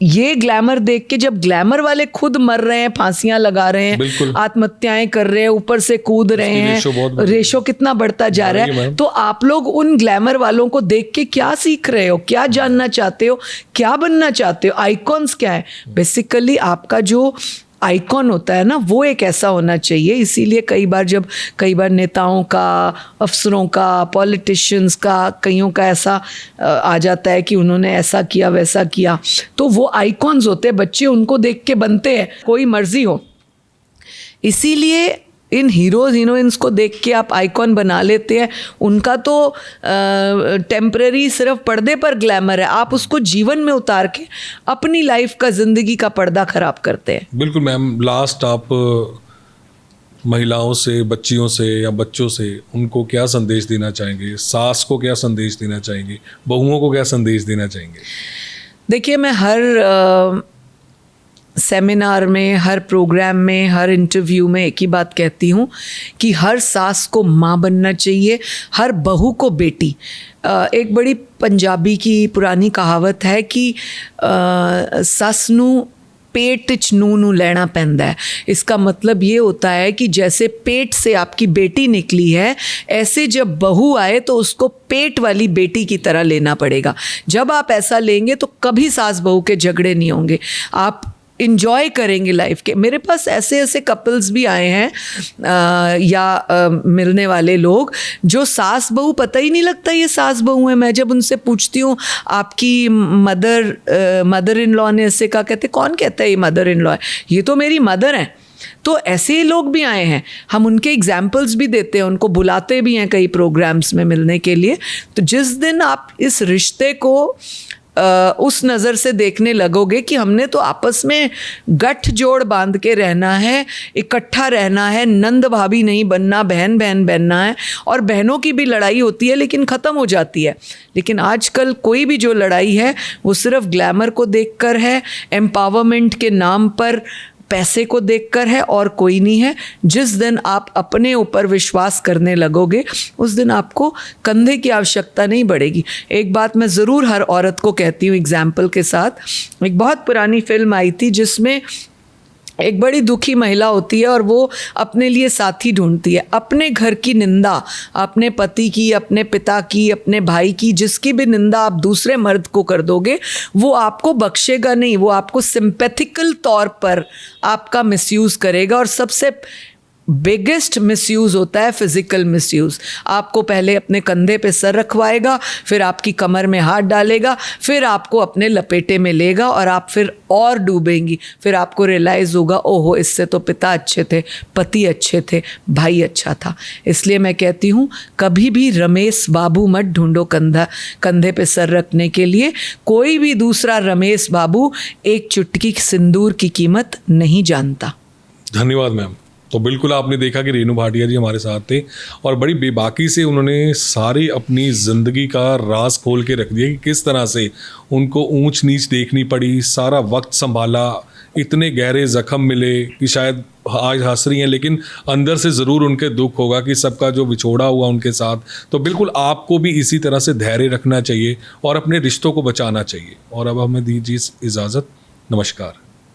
ये ग्लैमर देख के जब ग्लैमर वाले खुद मर रहे हैं, फांसियां लगा रहे हैं, आत्महत्याएं कर रहे हैं, ऊपर से कूद रहे हैं, रेशो कितना बढ़ता जा रहा है, तो आप लोग उन ग्लैमर वालों को देख के क्या सीख रहे हो, क्या जानना चाहते हो, क्या बनना चाहते हो? आइकॉन्स क्या है? बेसिकली आपका जो आइकॉन होता है ना, वो एक ऐसा होना चाहिए। इसीलिए कई बार नेताओं का, अफसरों का, पॉलिटिशियंस का, कईयों का ऐसा आ जाता है कि उन्होंने ऐसा किया वैसा किया, तो वो आइकॉन्स होते हैं, बच्चे उनको देख के बनते हैं, कोई मर्जी हो। इसीलिए इन हीरोज हीरोइंस को देख के आप आइकॉन बना लेते हैं। उनका तो टेम्परेरी सिर्फ पर्दे पर ग्लैमर है, आप उसको जीवन में उतार के अपनी लाइफ का, जिंदगी का पर्दा खराब करते हैं। बिल्कुल मैम, लास्ट आप महिलाओं से, बच्चियों से या बच्चों से उनको क्या संदेश देना चाहेंगे? सास को क्या संदेश देना चाहेंगे? बहुओं को क्या संदेश देना चाहेंगे? देखिए, मैं हर सेमिनार में, हर प्रोग्राम में, हर इंटरव्यू में एक ही बात कहती हूँ कि हर सास को माँ बनना चाहिए, हर बहू को बेटी। एक बड़ी पंजाबी की पुरानी कहावत है कि सस नू पेट च नू लेना पैंदा है। इसका मतलब ये होता है कि जैसे पेट से आपकी बेटी निकली है, ऐसे जब बहू आए तो उसको पेट वाली बेटी की तरह लेना पड़ेगा। जब आप ऐसा लेंगे तो कभी सास बहू के झगड़े नहीं होंगे, आप इंजॉय करेंगे लाइफ के। मेरे पास ऐसे कपल्स भी आए हैं मिलने वाले लोग जो सास बहू, पता ही नहीं लगता ये सास बहू है। मैं जब उनसे पूछती हूँ आपकी मदर इन लॉ ने ऐसे कहा, कहते कौन कहता है ये मदर इन लॉ है, ये तो मेरी मदर है। तो ऐसे लोग भी आए हैं, हम उनके एग्जाम्पल्स भी देते हैं, उनको बुलाते भी हैं कई प्रोग्राम्स में मिलने के लिए। तो जिस दिन आप इस रिश्ते को उस नज़र से देखने लगोगे कि हमने तो आपस में गठ जोड़ बांध के रहना है, इकट्ठा रहना है, नंद भाभी नहीं बनना, बहन बहन बनना है। और बहनों की भी लड़ाई होती है लेकिन ख़त्म हो जाती है। लेकिन आजकल कोई भी जो लड़ाई है वो सिर्फ ग्लैमर को देखकर है, एम्पावरमेंट के नाम पर पैसे को देखकर है, और कोई नहीं है। जिस दिन आप अपने ऊपर विश्वास करने लगोगे उस दिन आपको कंधे की आवश्यकता नहीं पड़ेगी। एक बात मैं ज़रूर हर औरत को कहती हूँ एग्जाम्पल के साथ। एक बहुत पुरानी फिल्म आई थी जिसमें एक बड़ी दुखी महिला होती है और वो अपने लिए साथी ढूंढती है। अपने घर की निंदा, अपने पति की, अपने पिता की, अपने भाई की, जिसकी भी निंदा आप दूसरे मर्द को कर दोगे वो आपको बख्शेगा नहीं, वो आपको सिंपैथिकल तौर पर आपका मिसयूज़ करेगा। और सबसे बिगेस्ट मिसयूज़ होता है फिज़िकल मिसयूज़। आपको पहले अपने कंधे पे सर रखवाएगा, फिर आपकी कमर में हाथ डालेगा, फिर आपको अपने लपेटे में लेगा और आप फिर और डूबेंगी। फिर आपको रियलाइज़ होगा, ओहो इससे तो पिता अच्छे थे, पति अच्छे थे, भाई अच्छा था। इसलिए मैं कहती हूँ कभी भी रमेश बाबू मत ढूंढो कंधे पे सर रखने के लिए। कोई भी दूसरा रमेश बाबू एक चुटकी सिंदूर की कीमत नहीं जानता। धन्यवाद मैम। तो बिल्कुल आपने देखा कि रेणु भाटिया जी हमारे साथ थे और बड़ी बेबाकी से उन्होंने सारी अपनी ज़िंदगी का राज खोल के रख दिया कि किस तरह से उनको ऊंच नीच देखनी पड़ी, सारा वक्त संभाला, इतने गहरे ज़ख्म मिले कि शायद आज हंस रही हैं लेकिन अंदर से ज़रूर उनके दुख होगा कि सबका जो विछोड़ा हुआ उनके साथ। तो बिल्कुल आपको भी इसी तरह से धैर्य रखना चाहिए और अपने रिश्तों को बचाना चाहिए। और अब हमें दीजिए इजाज़त। नमस्कार।